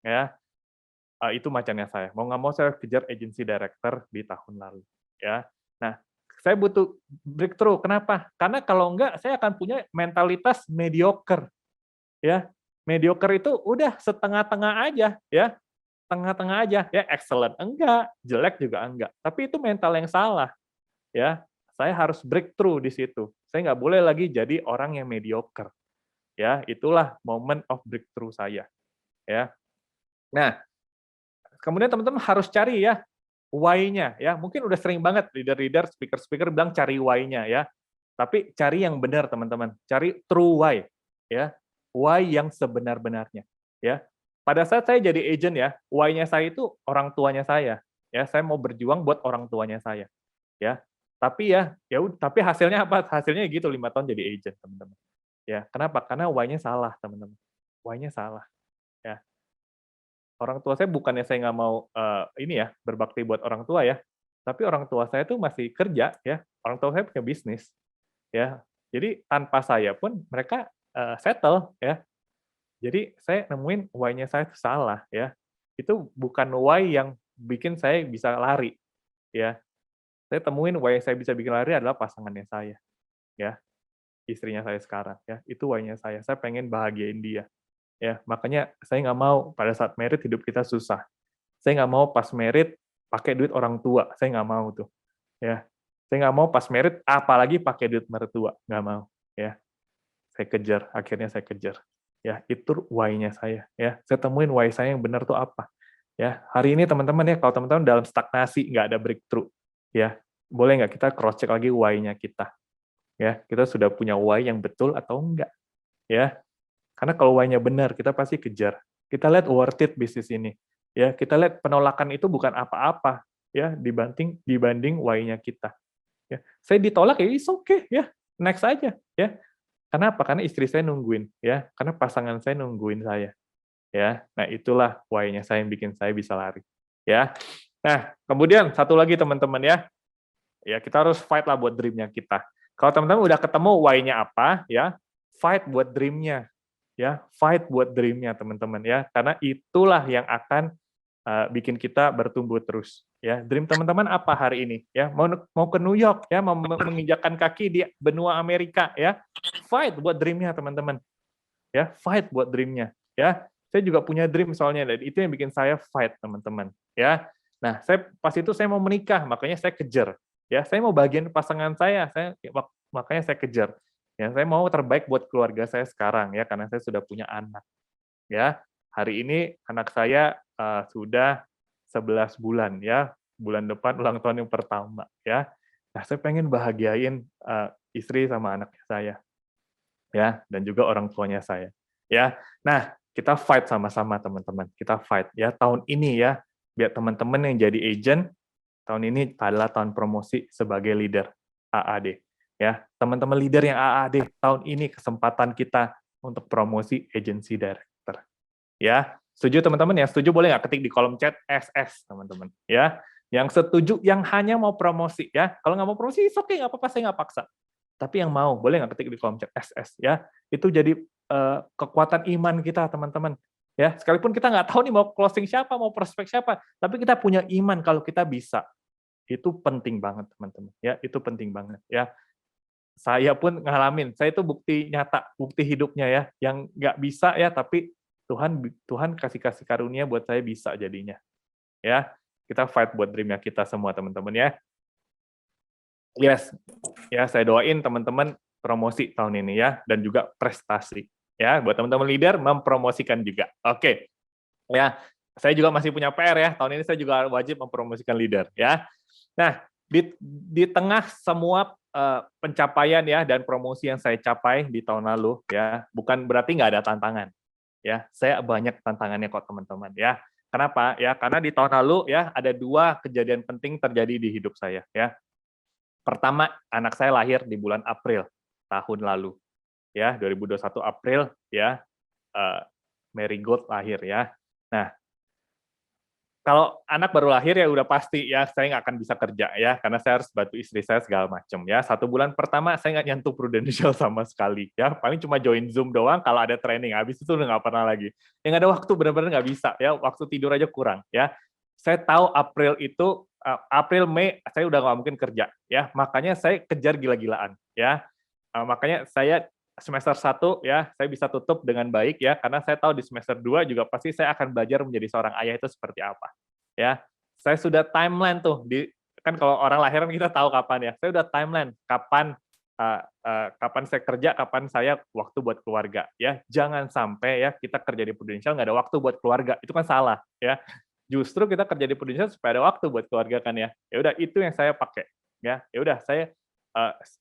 Ya, itu macannya saya. Mau nggak mau saya kejar agency director di tahun lalu. Ya, nah, saya butuh breakthrough. Kenapa? Karena kalau nggak, saya akan punya mentalitas mediocre. Ya, mediocre itu udah setengah-tengah aja, ya, tengah-tengah aja, ya, excellent enggak, jelek juga enggak. Tapi itu mental yang salah, ya. Saya harus breakthrough di situ. Saya nggak boleh lagi jadi orang yang mediocre, ya. Itulah moment of breakthrough saya, ya. Nah, kemudian teman-teman harus cari ya why-nya, ya. Mungkin udah sering banget leader-leader, speaker-speaker bilang cari why-nya, ya. Tapi cari yang benar, teman-teman. Cari true why, ya. Why yang sebenar-benarnya, ya. Pada saat saya jadi agent ya, why-nya saya itu orang tuanya saya, ya. Saya mau berjuang buat orang tuanya saya, ya. Tapi tapi hasilnya apa? Hasilnya gitu 5 tahun jadi agent, teman-teman. Ya, kenapa? Karena why-nya salah, teman-teman. Why-nya salah, ya. Orang tua saya bukannya saya nggak mau ini ya berbakti buat orang tua ya, tapi orang tua saya tuh masih kerja ya, orang tua saya punya bisnis ya. Jadi tanpa saya pun mereka settle ya. Jadi saya nemuin why-nya saya itu salah ya. Itu bukan why yang bikin saya bisa lari ya. Saya temuin why saya bisa bikin lari adalah pasangannya saya ya, istrinya saya sekarang ya. Itu why-nya saya. Saya pengen bahagiain dia. Ya, makanya saya nggak mau pada saat merit hidup kita susah. Saya nggak mau pas merit pakai duit orang tua, saya nggak mau tuh. Ya, saya nggak mau pas merit apalagi pakai duit mertua, nggak mau. Ya, saya kejar, akhirnya saya kejar. Ya, itu why-nya saya. Ya, saya temuin why saya yang benar tuh apa. Ya, hari ini teman-teman ya, kalau teman-teman dalam stagnasi nggak ada breakthrough, ya boleh nggak kita cross check lagi why-nya kita. Ya, kita sudah punya why yang betul atau enggak. Ya, karena kalau why-nya benar, kita pasti kejar. Kita lihat worth it bisnis ini. Ya, kita lihat penolakan itu bukan apa-apa ya dibanding why-nya kita. Ya, saya ditolak ya it's okay ya, next aja ya. Kenapa? Karena istri saya nungguin ya, karena pasangan saya nungguin saya. Ya. Nah, itulah why-nya saya yang bikin saya bisa lari. Ya. Nah, kemudian satu lagi teman-teman ya. Ya, kita harus fight lah buat dream-nya kita. Kalau teman-teman udah ketemu why-nya apa ya, fight buat dream-nya ya, fight buat dream-nya teman-teman ya, karena itulah yang akan bikin kita bertumbuh terus ya. Dream teman-teman apa hari ini ya? Mau ke New York ya, mau menginjakkan kaki di benua Amerika ya. Fight buat dream-nya teman-teman. Ya, fight buat dream-nya ya. Saya juga punya dream soalnya dan itu yang bikin saya fight teman-teman ya. Nah, pas itu saya mau menikah, makanya saya kejar ya. Saya mau bagian pasangan makanya saya kejar. Ya, saya mau terbaik buat keluarga saya sekarang ya, karena saya sudah punya anak. Ya, hari ini anak saya sudah 11 bulan ya, bulan depan ulang tahun yang pertama ya. Nah, saya pengen bahagiain istri sama anak saya ya, dan juga orang tuanya saya ya. Nah, kita fight sama-sama teman-teman. Kita fight ya tahun ini ya, biar teman-teman yang jadi agent tahun ini adalah tahun promosi sebagai leader AAD. Ya, teman-teman leader yang AAD, tahun ini kesempatan kita untuk promosi agency director. Ya, setuju teman-teman ya? Setuju boleh nggak ketik di kolom chat SS teman-teman. Ya, yang setuju yang hanya mau promosi ya. Kalau nggak mau promosi, oke nggak apa-apa, saya nggak paksa. Tapi yang mau boleh nggak ketik di kolom chat SS ya. Itu jadi kekuatan iman kita teman-teman. Ya, sekalipun kita nggak tahu nih mau closing siapa, mau prospek siapa, tapi kita punya iman kalau kita bisa. Itu penting banget teman-teman. Ya, itu penting banget ya. Saya pun ngalamin, saya itu bukti nyata, bukti hidupnya ya, yang nggak bisa ya, tapi Tuhan kasih karunia buat saya bisa jadinya. Ya, Kita fight buat dream-nya kita semua teman-teman ya. Yes, ya saya doain teman-teman promosi tahun ini ya, dan juga prestasi ya. Buat teman-teman leader mempromosikan juga. Oke, ya. Saya juga masih punya PR ya. Tahun ini saya juga wajib mempromosikan leader ya. Nah, di tengah semua pencapaian ya dan promosi yang saya capai di tahun lalu ya, bukan berarti nggak ada tantangan ya. Saya banyak tantangannya kok teman-teman ya. Kenapa? Ya, karena di tahun lalu ya ada 2 kejadian penting terjadi di hidup saya ya. Pertama, anak saya lahir di bulan April tahun lalu ya, 2021 April ya, Marigold lahir ya. Nah, kalau anak baru lahir ya udah pasti ya saya nggak akan bisa kerja ya, karena saya harus bantu istri saya segala macam ya. 1 bulan pertama saya nggak nyentuh Prudential sama sekali ya, paling cuma join Zoom doang kalau ada training, habis itu udah nggak pernah lagi. Yang ada waktu benar-benar nggak bisa ya, waktu tidur aja kurang ya. Saya tahu April itu April Mei saya udah nggak mungkin kerja ya, makanya saya kejar gila-gilaan ya. Makanya saya semester 1 ya, saya bisa tutup dengan baik ya, karena saya tahu di semester 2 juga pasti saya akan belajar menjadi seorang ayah itu seperti apa. Ya, saya sudah timeline tuh kan kalau orang lahiran kita tahu kapan ya. Saya udah timeline kapan saya kerja, kapan saya waktu buat keluarga ya. Jangan sampai ya kita kerja di Prudential nggak ada waktu buat keluarga. Itu kan salah ya. Justru kita kerja di Prudential supaya ada waktu buat keluarga kan ya. Ya udah itu yang saya pakai ya. Ya udah saya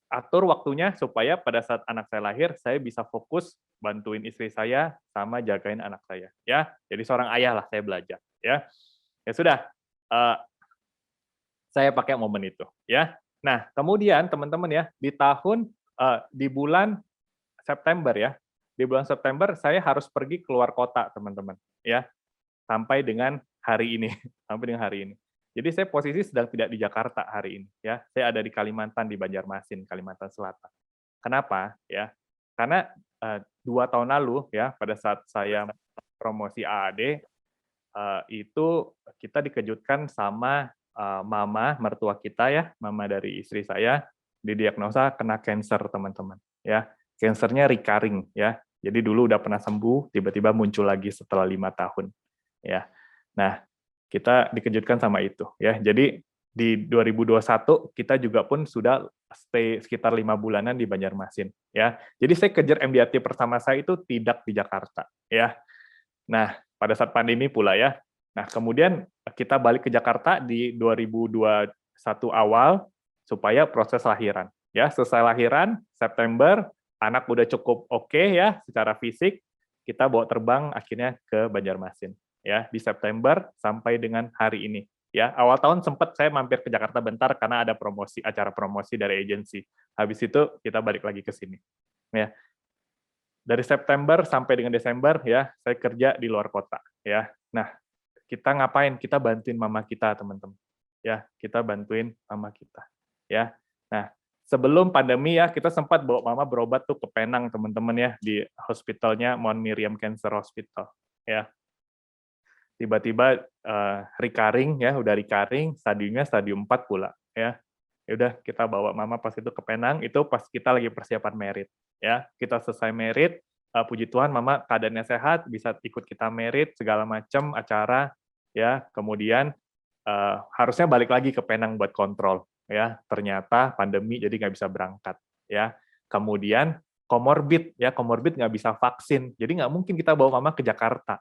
atur waktunya supaya pada saat anak saya lahir, saya bisa fokus bantuin istri saya sama jagain anak saya. Ya, jadi seorang ayah lah saya belajar. Ya, ya sudah. Saya pakai momen itu. Ya. Nah, kemudian teman-teman ya di bulan September ya, di bulan September saya harus pergi keluar kota teman-teman. Ya, sampai dengan hari ini, sampai dengan hari ini. Jadi saya posisi sedang tidak di Jakarta hari ini ya. Saya ada di Kalimantan, di Banjarmasin, Kalimantan Selatan. Kenapa? Ya. Karena 2 tahun lalu ya, pada saat saya promosi AAD itu kita dikejutkan sama mama mertua kita ya, mama dari istri saya didiagnosa kena cancer teman-teman ya. Cancernya recurring ya. Jadi dulu udah pernah sembuh, tiba-tiba muncul lagi setelah 5 tahun ya. Nah, kita dikejutkan sama itu ya. Jadi di 2021 kita juga pun sudah stay sekitar 5 bulanan di Banjarmasin ya. Jadi saya kejar MDRT pertama saya itu tidak di Jakarta ya. Nah, pada saat pandemi pula ya. Nah, kemudian kita balik ke Jakarta di 2021 awal supaya proses lahiran ya. Selesai lahiran September, anak udah cukup oke ya secara fisik, kita bawa terbang akhirnya ke Banjarmasin ya di September sampai dengan hari ini ya. Awal tahun sempat saya mampir ke Jakarta bentar karena ada acara promosi dari agensi. Habis itu kita balik lagi ke sini ya. Dari September sampai dengan Desember ya saya kerja di luar kota ya. Nah, kita ngapain? Kita bantuin mama kita teman-teman ya. Kita bantuin mama kita ya. Nah, sebelum pandemi ya kita sempat bawa mama berobat tuh ke Penang teman-teman ya, di hospitalnya Mount Miriam Cancer Hospital ya. Tiba-tiba recurring ya, udah recurring, stadium 4 pula ya. Ya udah kita bawa mama pas itu ke Penang, itu pas kita lagi persiapan merit ya. Kita selesai merit, puji Tuhan mama keadaannya sehat, bisa ikut kita merit segala macam acara ya. Kemudian harusnya balik lagi ke Penang buat kontrol ya. Ternyata pandemi jadi nggak bisa berangkat ya. Kemudian komorbid ya, komorbid nggak bisa vaksin. Jadi nggak mungkin kita bawa mama ke Jakarta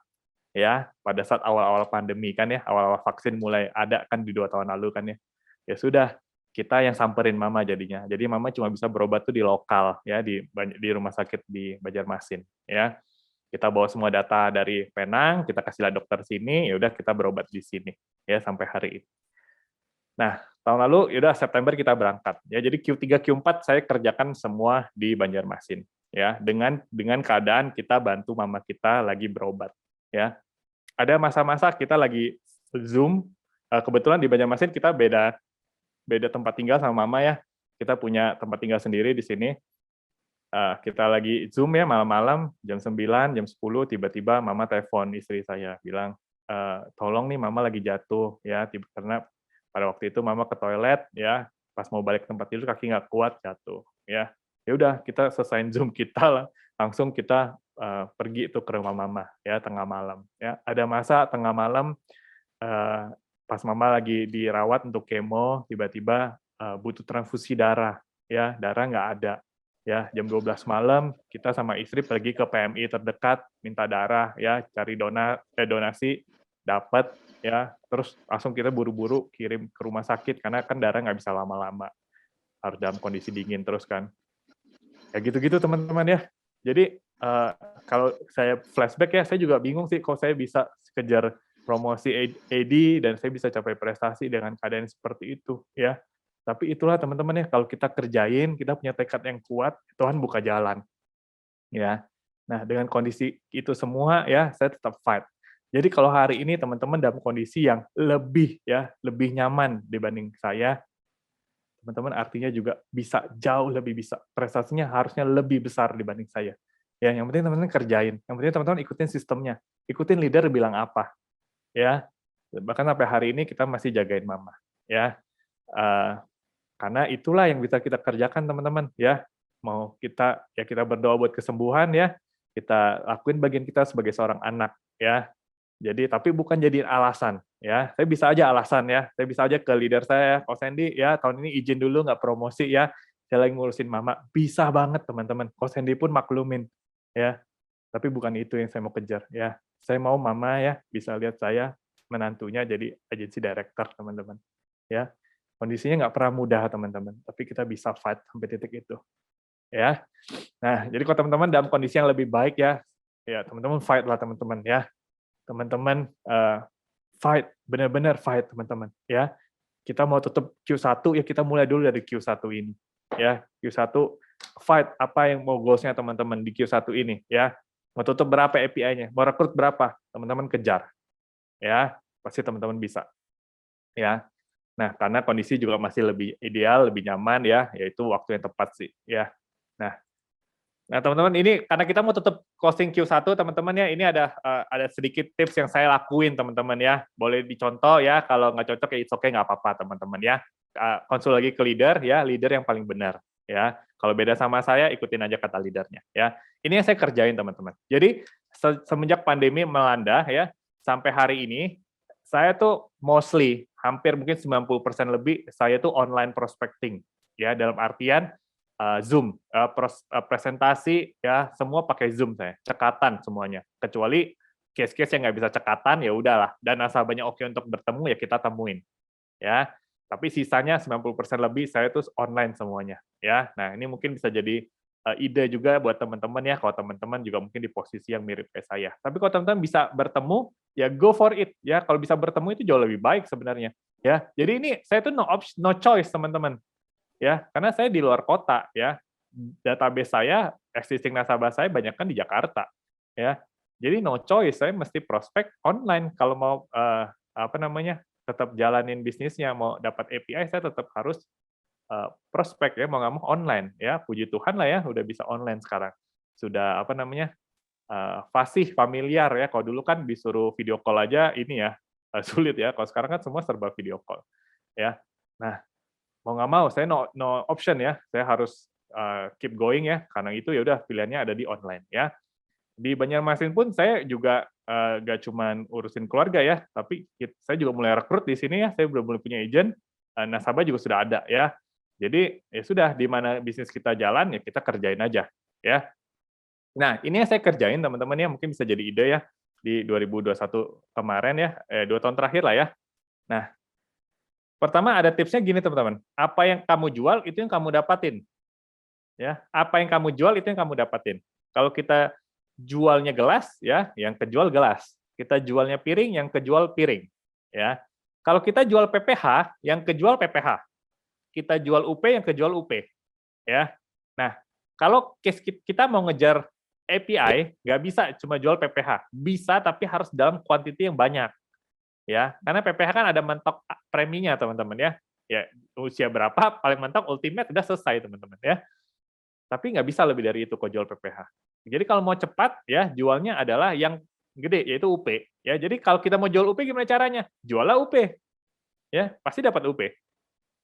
ya, pada saat awal-awal pandemi kan ya, awal-awal vaksin mulai ada kan di 2 tahun lalu kan ya. Ya sudah, kita yang samperin mama jadinya. Jadi mama cuma bisa berobat tuh di lokal ya, di rumah sakit di Banjarmasin ya. Kita bawa semua data dari Penang, kita kasih lah dokter sini, ya udah kita berobat di sini ya sampai hari ini. Nah, tahun lalu ya udah September kita berangkat ya. Jadi Q3 Q4 saya kerjakan semua di Banjarmasin ya, dengan keadaan kita bantu mama kita lagi berobat ya. Ada masa-masa kita lagi Zoom, kebetulan di Banjarmasin kita beda tempat tinggal sama mama ya. Kita punya tempat tinggal sendiri di sini. Kita lagi Zoom ya malam-malam, jam 9, jam 10, tiba-tiba mama telepon istri saya, bilang, tolong nih mama lagi jatuh ya, karena pada waktu itu mama ke toilet ya, pas mau balik ke tempat tidur kaki nggak kuat jatuh ya. Ya udah kita selesaiin Zoom kita lah, langsung kita pergi itu ke rumah mama ya tengah malam ya. Ada masa tengah malam pas mama lagi dirawat untuk kemo, tiba-tiba butuh transfusi darah, ya darah nggak ada, ya jam 12 malam kita sama istri pergi ke PMI terdekat minta darah, ya cari donasi, dapat, ya terus langsung kita buru-buru kirim ke rumah sakit karena kan darah nggak bisa lama-lama, harus dalam kondisi dingin terus kan. Ya gitu-gitu teman-teman ya. Jadi kalau saya flashback ya, saya juga bingung sih kalau saya bisa kejar promosi AD dan saya bisa capai prestasi dengan keadaan seperti itu ya. Tapi itulah teman-teman ya, kalau kita kerjain, kita punya tekad yang kuat, Tuhan buka jalan ya. Nah, dengan kondisi itu semua ya, saya tetap fight. Jadi kalau hari ini teman-teman dalam kondisi yang lebih nyaman dibanding saya, teman-teman artinya juga bisa jauh lebih bisa. Prestasinya harusnya lebih besar dibanding saya. Ya, yang penting teman-teman kerjain. Yang penting teman-teman ikutin sistemnya. Ikutin leader bilang apa. Ya. Bahkan sampai hari ini kita masih jagain mama, ya. Karena itulah yang bisa kita kerjakan teman-teman, ya. Mau kita berdoa buat kesembuhan ya. Kita lakuin bagian kita sebagai seorang anak, ya. Jadi tapi bukan jadiin alasan, ya. Saya bisa aja alasan ya. Saya bisa aja ke leader saya, Coach Sandy ya, tahun ini izin dulu nggak promosi ya. Saya lagi ngurusin mama. Bisa banget teman-teman. Coach Sandy pun maklumin, ya. Tapi bukan itu yang saya mau kejar, ya. Saya mau mama ya bisa lihat saya menantunya jadi agency director, teman-teman. Ya. Kondisinya nggak pernah mudah, teman-teman. Tapi kita bisa fight sampai titik itu. Ya. Nah, jadi kalau teman-teman dalam kondisi yang lebih baik ya teman-teman fight lah teman-teman ya. Teman-teman fight, benar-benar fight teman-teman ya. Kita mau tutup Q1 ya kita mulai dulu dari Q1 ini. Ya, Q1 fight apa yang mau goals-nya teman-teman di Q1 ini ya. Mau tutup berapa API-nya? Mau rekrut berapa? Teman-teman kejar. Ya, pasti teman-teman bisa. Ya. Nah, karena kondisi juga masih lebih ideal, lebih nyaman ya, yaitu waktu yang tepat sih ya. Nah, teman-teman ini karena kita mau tutup closing Q1 teman-teman ya, ini ada sedikit tips yang saya lakuin teman-teman ya. Boleh dicontoh ya, kalau nggak cocok ya it's okay, nggak apa-apa teman-teman ya. Konsul lagi ke leader ya, leader yang paling benar ya. Kalau beda sama saya, ikutin aja kata leadernya ya. Ini yang saya kerjain teman-teman. Jadi semenjak pandemi melanda ya, sampai hari ini saya tuh mostly hampir mungkin 90% lebih saya tuh online prospecting ya, dalam artian Zoom, presentasi ya semua pakai Zoom saya, cekatan semuanya. Kecuali case-case yang nggak bisa cekatan ya udahlah, dan nasabahnya oke untuk bertemu ya kita temuin. Ya. Tapi sisanya 90% lebih saya tuh online semuanya ya. Nah, ini mungkin bisa jadi ide juga buat teman-teman ya, kalau teman-teman juga mungkin di posisi yang mirip kayak saya. Tapi kalau teman-teman bisa bertemu, ya go for it ya. Kalau bisa bertemu itu jauh lebih baik sebenarnya ya. Jadi ini saya tuh no choice teman-teman. Ya, karena saya di luar kota ya. Database saya, existing nasabah saya banyak kan di Jakarta ya. Jadi no choice, saya mesti prospek online kalau mau tetap jalanin bisnisnya, mau dapat API saya tetap harus prospek ya, mau nggak mau online ya. Puji Tuhan lah ya udah bisa online sekarang. Sudah fasih, familiar ya. Kalau dulu kan disuruh video call aja ini ya sulit ya. Kalau sekarang kan semua serba video call ya. Nah, mau nggak mau saya no option ya. Saya harus keep going ya. Karena itu ya udah pilihannya ada di online ya. Di Banjarmasin pun saya juga nggak cuman urusin keluarga ya, tapi saya juga mulai rekrut di sini ya. Saya udah mulai punya agent, nasabah juga sudah ada ya. Jadi ya sudah, di mana bisnis kita jalan ya kita kerjain aja ya. Nah, ini yang saya kerjain teman-teman ya, mungkin bisa jadi ide ya di 2021 kemarin ya, 2 tahun terakhir lah ya. Nah, pertama ada tipsnya gini teman-teman, apa yang kamu jual itu yang kamu dapatin. Ya, apa yang kamu jual itu yang kamu dapatin. Kalau kita jualnya gelas ya, yang kejual gelas. Kita jualnya piring, yang kejual piring. Ya. Kalau kita jual PPH, yang kejual PPH. Kita jual UP, yang kejual UP. Ya. Nah, kalau kita mau ngejar API, nggak bisa cuma jual PPH. Bisa, tapi harus dalam quantity yang banyak. Ya, karena PPH kan ada mentok preminya, teman-teman ya. Ya, usia berapa, paling mentok ultimate udah selesai, teman-teman ya. Tapi nggak bisa lebih dari itu kalau jual PPH. Jadi kalau mau cepat, ya jualnya adalah yang gede, yaitu UP. Ya, jadi kalau kita mau jual UP gimana caranya? Juallah UP. Ya, pasti dapat UP.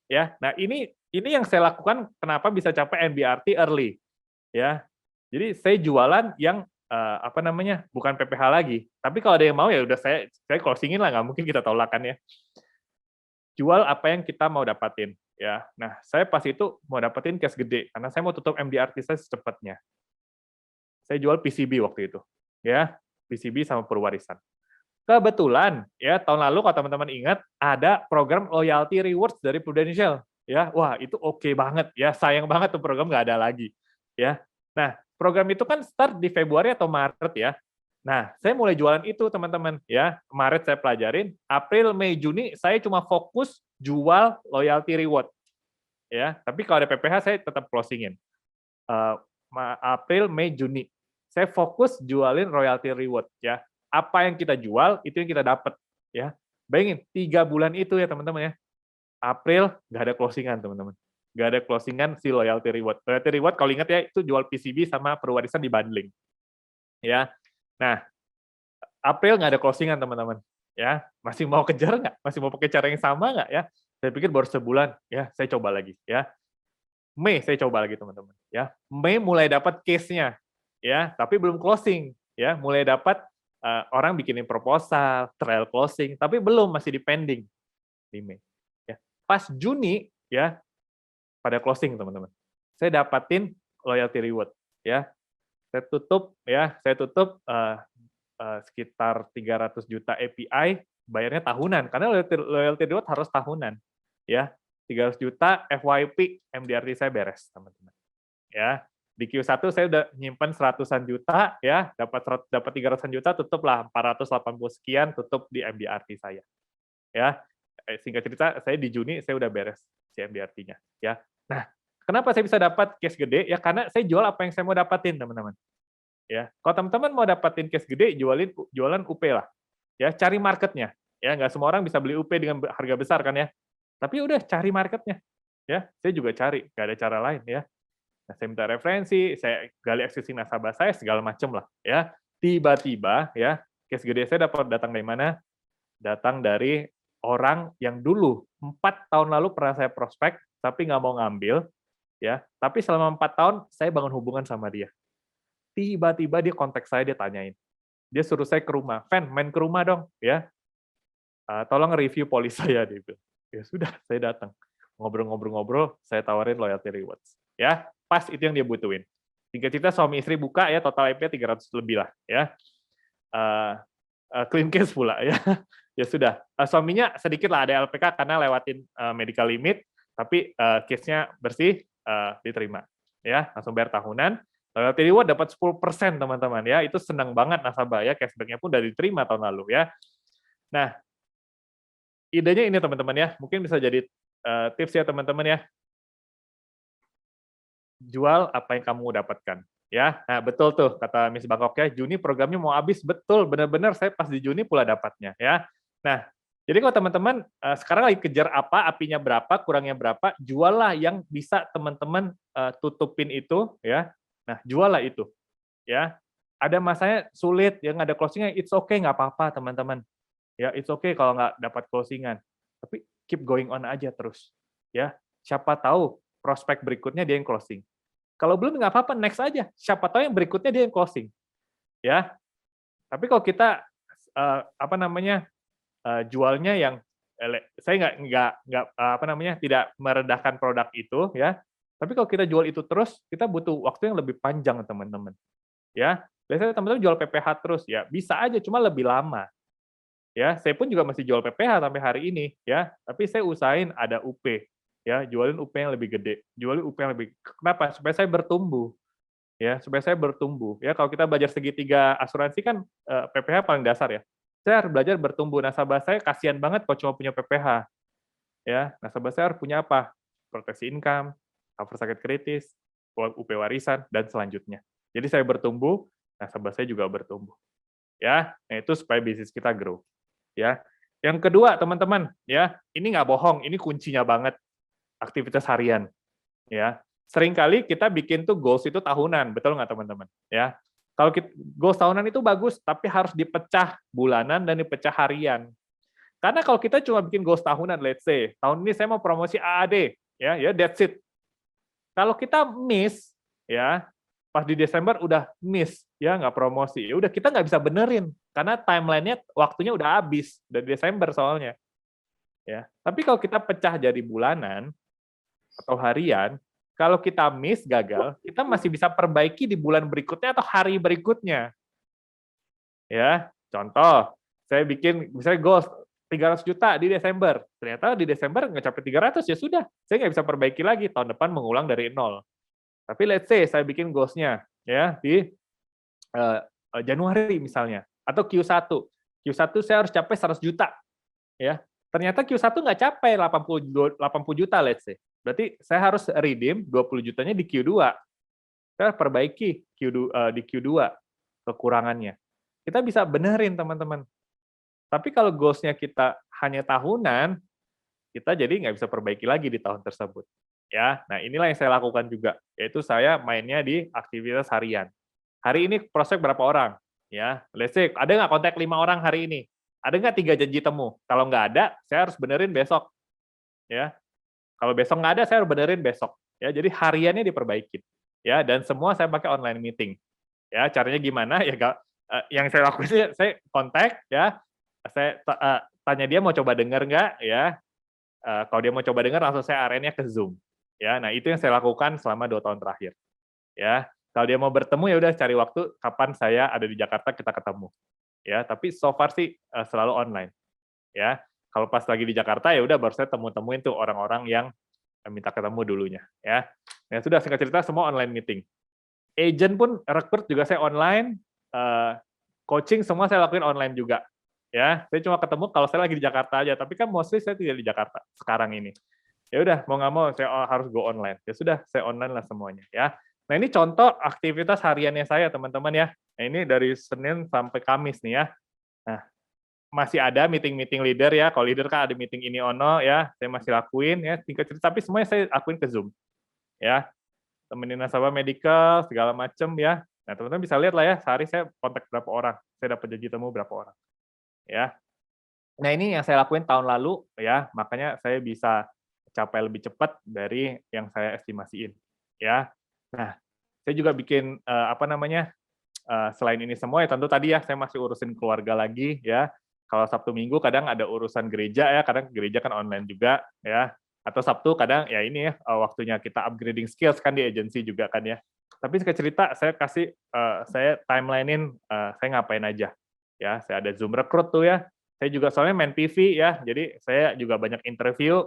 Ya, nah ini yang saya lakukan kenapa bisa capai MBRT early. Ya, jadi saya jualan yang bukan PPH lagi. Tapi kalau ada yang mau ya udah saya closingin lah, nggak mungkin kita tolak kan ya. jual apa yang kita mau dapatin, ya. Nah, saya pas itu mau dapetin cash gede, karena saya mau tutup MDRT saya secepatnya. Saya jual PCB waktu itu, ya, PCB sama perwarisan. Kebetulan, ya, tahun lalu kalau teman-teman ingat, ada program loyalty rewards dari Prudential, ya. Wah, itu oke banget, ya, sayang banget tuh program nggak ada lagi, ya. Nah, program itu kan start di Februari atau Maret, ya. Nah, saya mulai jualan itu, teman-teman, ya. Maret saya pelajarin, April, Mei, Juni saya cuma fokus jual loyalty reward, ya. Tapi kalau ada PPH saya tetap closingin. April, Mei, Juni. Saya fokus jualin royalty reward, ya. Apa yang kita jual, itu yang kita dapat, ya. Bayangin, 3 bulan itu ya, teman-teman, ya. April, nggak ada closingan, teman-teman. Nggak ada closingan si loyalty reward. Loyalty reward, kalau ingat ya, itu jual PCB sama perwarisan di bundling. Ya. Nah, April nggak ada closingan, teman-teman. Ya, masih mau kejar nggak? Masih mau pakai cara yang sama nggak, ya? Saya pikir baru sebulan, ya, saya coba lagi, ya. Mei saya coba lagi, teman-teman, ya. Mei mulai dapat case-nya, ya, tapi belum closing, ya. Mulai dapat orang bikinin proposal, trial closing, tapi belum, masih di pending di Mei. Ya. Pas Juni, ya, pada closing, teman-teman. Saya dapatin loyalty reward, ya. Saya tutup, ya, sekitar 300 juta API, bayarnya tahunan, karena loyalty reward harus tahunan, ya. 300 juta FYP, MDRT saya beres, teman-teman. Ya, di Q1 saya udah nyimpen 100-an juta, ya, dapat 300-an juta, tutuplah 480 sekian, tutup di MDRT saya. Ya, singkat cerita, saya di Juni saya udah beres si MDRT-nya, ya. Nah, kenapa saya bisa dapat cash gede? Ya karena saya jual apa yang saya mau dapatin, teman-teman. Ya, kalau teman-teman mau dapatin cash gede, jualan UP lah. Ya, cari marketnya. Ya, nggak semua orang bisa beli UP dengan harga besar kan ya. Tapi udah cari marketnya. Ya, saya juga cari, nggak ada cara lain ya. Nah, saya minta referensi, saya gali existing nasabah saya segala macam lah ya. Tiba-tiba ya, case gede saya datang dari mana? Datang dari orang yang dulu 4 tahun lalu pernah saya prospek tapi nggak mau ngambil ya. Tapi selama 4 tahun saya bangun hubungan sama dia. Tiba-tiba dia kontak saya, dia tanyain. Dia suruh saya ke rumah, "Fen, main ke rumah dong ya. Tolong review polis saya," dia bilang. Ya sudah, saya datang. Ngobrol-ngobrol-ngobrol, saya tawarin loyalty rewards. Ya, pas itu yang dia butuhin. Singkat cerita suami istri buka ya, total EP 300 lebih lah ya. Clean case pula ya. Ya sudah, suaminya sedikit lah ada LPK karena lewatin medical limit, tapi case-nya bersih, diterima. Ya, langsung bayar tahunan. Loyalty reward dapat 10% teman-teman ya, itu senang banget nasabah ya, cashback-nya pun udah diterima tahun lalu ya. Nah, idenya ini teman-teman ya, mungkin bisa jadi tips ya teman-teman ya. Jual apa yang kamu dapatkan. Ya, nah betul tuh kata Miss Bangkok ya, Juni programnya mau habis, betul, benar-benar saya pas di Juni pula dapatnya ya. Nah, jadi kalau teman-teman sekarang lagi kejar apa, apinya berapa, kurangnya berapa, juallah yang bisa teman-teman tutupin itu ya. Nah, juallah itu ya. Ada masanya sulit, yang ada closingnya, it's okay, nggak apa-apa teman-teman. Ya, it's okay kalau nggak dapat closingan. Tapi keep going on aja terus. Ya, siapa tahu prospek berikutnya dia yang closing. Kalau belum nggak apa-apa, next aja. Siapa tahu yang berikutnya dia yang closing. Ya. Tapi kalau kita jualnya yang saya tidak merendahkan produk itu ya. Tapi kalau kita jual itu terus, kita butuh waktu yang lebih panjang, teman-teman. Ya. Biasanya teman-teman jual PPH terus ya, bisa aja cuma lebih lama. Ya, saya pun juga masih jual PPH sampai hari ini, ya. Tapi saya usahain ada UP, ya, jualin UP yang lebih gede, jualin UP yang lebih. Kenapa? Supaya saya bertumbuh, ya, supaya saya bertumbuh. Ya, kalau kita belajar segitiga asuransi kan PPH paling dasar ya. Saya harus belajar bertumbuh. Nasabah saya kasihan banget kalau cuma punya PPH, ya. Nasabah saya harus punya apa? Proteksi income, cover sakit kritis, UP warisan dan selanjutnya. Jadi saya bertumbuh, nasabah saya juga bertumbuh. Ya, nah itu supaya bisnis kita grow. Ya, yang kedua teman-teman, ya ini nggak bohong, ini kuncinya banget aktivitas harian. Ya, seringkali kita bikin tuh goals itu tahunan, betul nggak teman-teman? Ya, kalau goals tahunan itu bagus, tapi harus dipecah bulanan dan dipecah harian. Karena kalau kita cuma bikin goals tahunan, let's say tahun ini saya mau promosi AAD, ya that's it. Kalau kita miss, ya pas di Desember udah miss, ya nggak promosi, ya udah kita nggak bisa benerin karena timelinenya waktunya udah habis dari Desember soalnya. ya. Tapi kalau kita pecah jadi bulanan atau harian, kalau kita miss gagal, kita masih bisa perbaiki di bulan berikutnya atau hari berikutnya. Ya, contoh, saya bikin misalnya goals 300 juta di Desember. Ternyata di Desember nggak capai 300, ya sudah, saya nggak bisa perbaiki lagi, tahun depan mengulang dari nol. Tapi let's say saya bikin goals-nya ya di Januari misalnya, atau Q1. Q1 saya harus capai 100 juta, ya. Ternyata Q1 nggak capai 80 juta, let's say. Berarti saya harus redeem 20 jutanya di Q2. Saya perbaiki di Q2 kekurangannya. Kita bisa benerin, teman-teman. Tapi kalau goals-nya kita hanya tahunan, kita jadi nggak bisa perbaiki lagi di tahun tersebut. Ya, nah inilah yang saya lakukan juga, yaitu saya mainnya di aktivitas harian. Hari ini prospek berapa orang? Ya, let's say ada nggak kontak 5 orang hari ini? Ada nggak 3 janji temu? Kalau nggak ada, saya harus benerin besok. Ya, kalau besok nggak ada, saya harus benerin besok. Ya, jadi hariannya diperbaikin. Ya, dan semua saya pakai online meeting. Ya, caranya gimana? Ya, yang saya lakukan saya kontak, ya, saya tanya dia mau coba denger nggak, ya. Kalau dia mau coba dengar, langsung saya arahinnya ke Zoom. Ya, nah itu yang saya lakukan selama 2 tahun terakhir. Ya, kalau dia mau bertemu ya udah cari waktu kapan saya ada di Jakarta kita ketemu. Ya, tapi so far sih selalu online. Ya, kalau pas lagi di Jakarta ya udah baru saya temuin tuh orang-orang yang minta ketemu dulunya. Ya, ya sudah singkat cerita semua online meeting. Agent pun rekrut juga saya online, coaching semua saya lakuin online juga. Ya, saya cuma ketemu kalau saya lagi di Jakarta aja, tapi kan mostly saya tidak di Jakarta sekarang ini. Ya udah, mau nggak mau saya harus go online. Ya sudah, saya online lah semuanya ya. Nah, ini contoh aktivitas hariannya saya, teman-teman ya. Nah, ini dari Senin sampai Kamis nih ya. Nah, masih ada meeting-meeting leader ya. Kalau leader kan ada meeting ini ono ya, saya masih lakuin ya, tingkat cerita, tapi semuanya saya lakuin ke Zoom. Ya, temenin nasabah medical, segala macam ya. Nah, teman-teman bisa lihat lah ya, sehari saya kontak berapa orang, saya dapat janji temu berapa orang. Ya. Nah, ini yang saya lakuin tahun lalu ya, makanya saya bisa capai lebih cepat dari yang saya estimasiin, ya. Nah, saya juga bikin selain ini semua ya tentu tadi ya saya masih urusin keluarga lagi ya. Kalau Sabtu Minggu kadang ada urusan gereja ya, kadang gereja kan online juga ya. Atau Sabtu kadang ya ini ya waktunya kita upgrading skills kan di agensi juga kan ya. Tapi singkat cerita saya kasih saya timeline-in saya ngapain aja. Ya, saya ada Zoom recruit tuh ya. Saya juga soalnya main PV ya, jadi saya juga banyak interview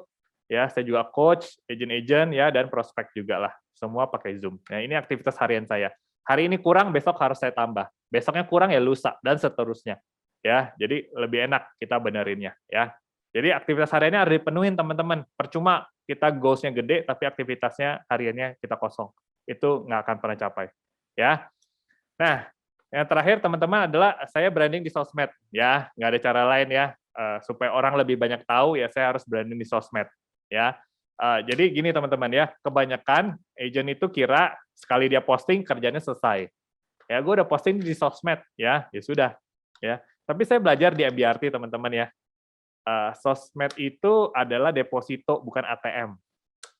ya, saya juga coach, agent-agent ya, dan prospek juga lah. Semua pakai Zoom. Nah, ini aktivitas harian saya. Hari ini kurang, besok harus saya tambah. Besoknya kurang ya lusa, dan seterusnya. Ya, jadi lebih enak kita benerinnya ya. Jadi aktivitas hariannya harus dipenuhin teman-teman. Percuma kita goals-nya gede, tapi aktivitasnya hariannya kita kosong. Itu nggak akan pernah capai. Ya. Nah, yang terakhir teman-teman adalah saya branding di sosmed ya, nggak ada cara lain ya supaya orang lebih banyak tahu ya saya harus branding di sosmed ya. Jadi gini teman-teman ya, kebanyakan agent itu kira sekali dia posting kerjanya selesai. Ya gue udah posting di sosmed ya sudah ya. Tapi saya belajar di MBRT teman-teman ya. Sosmed itu adalah deposito bukan ATM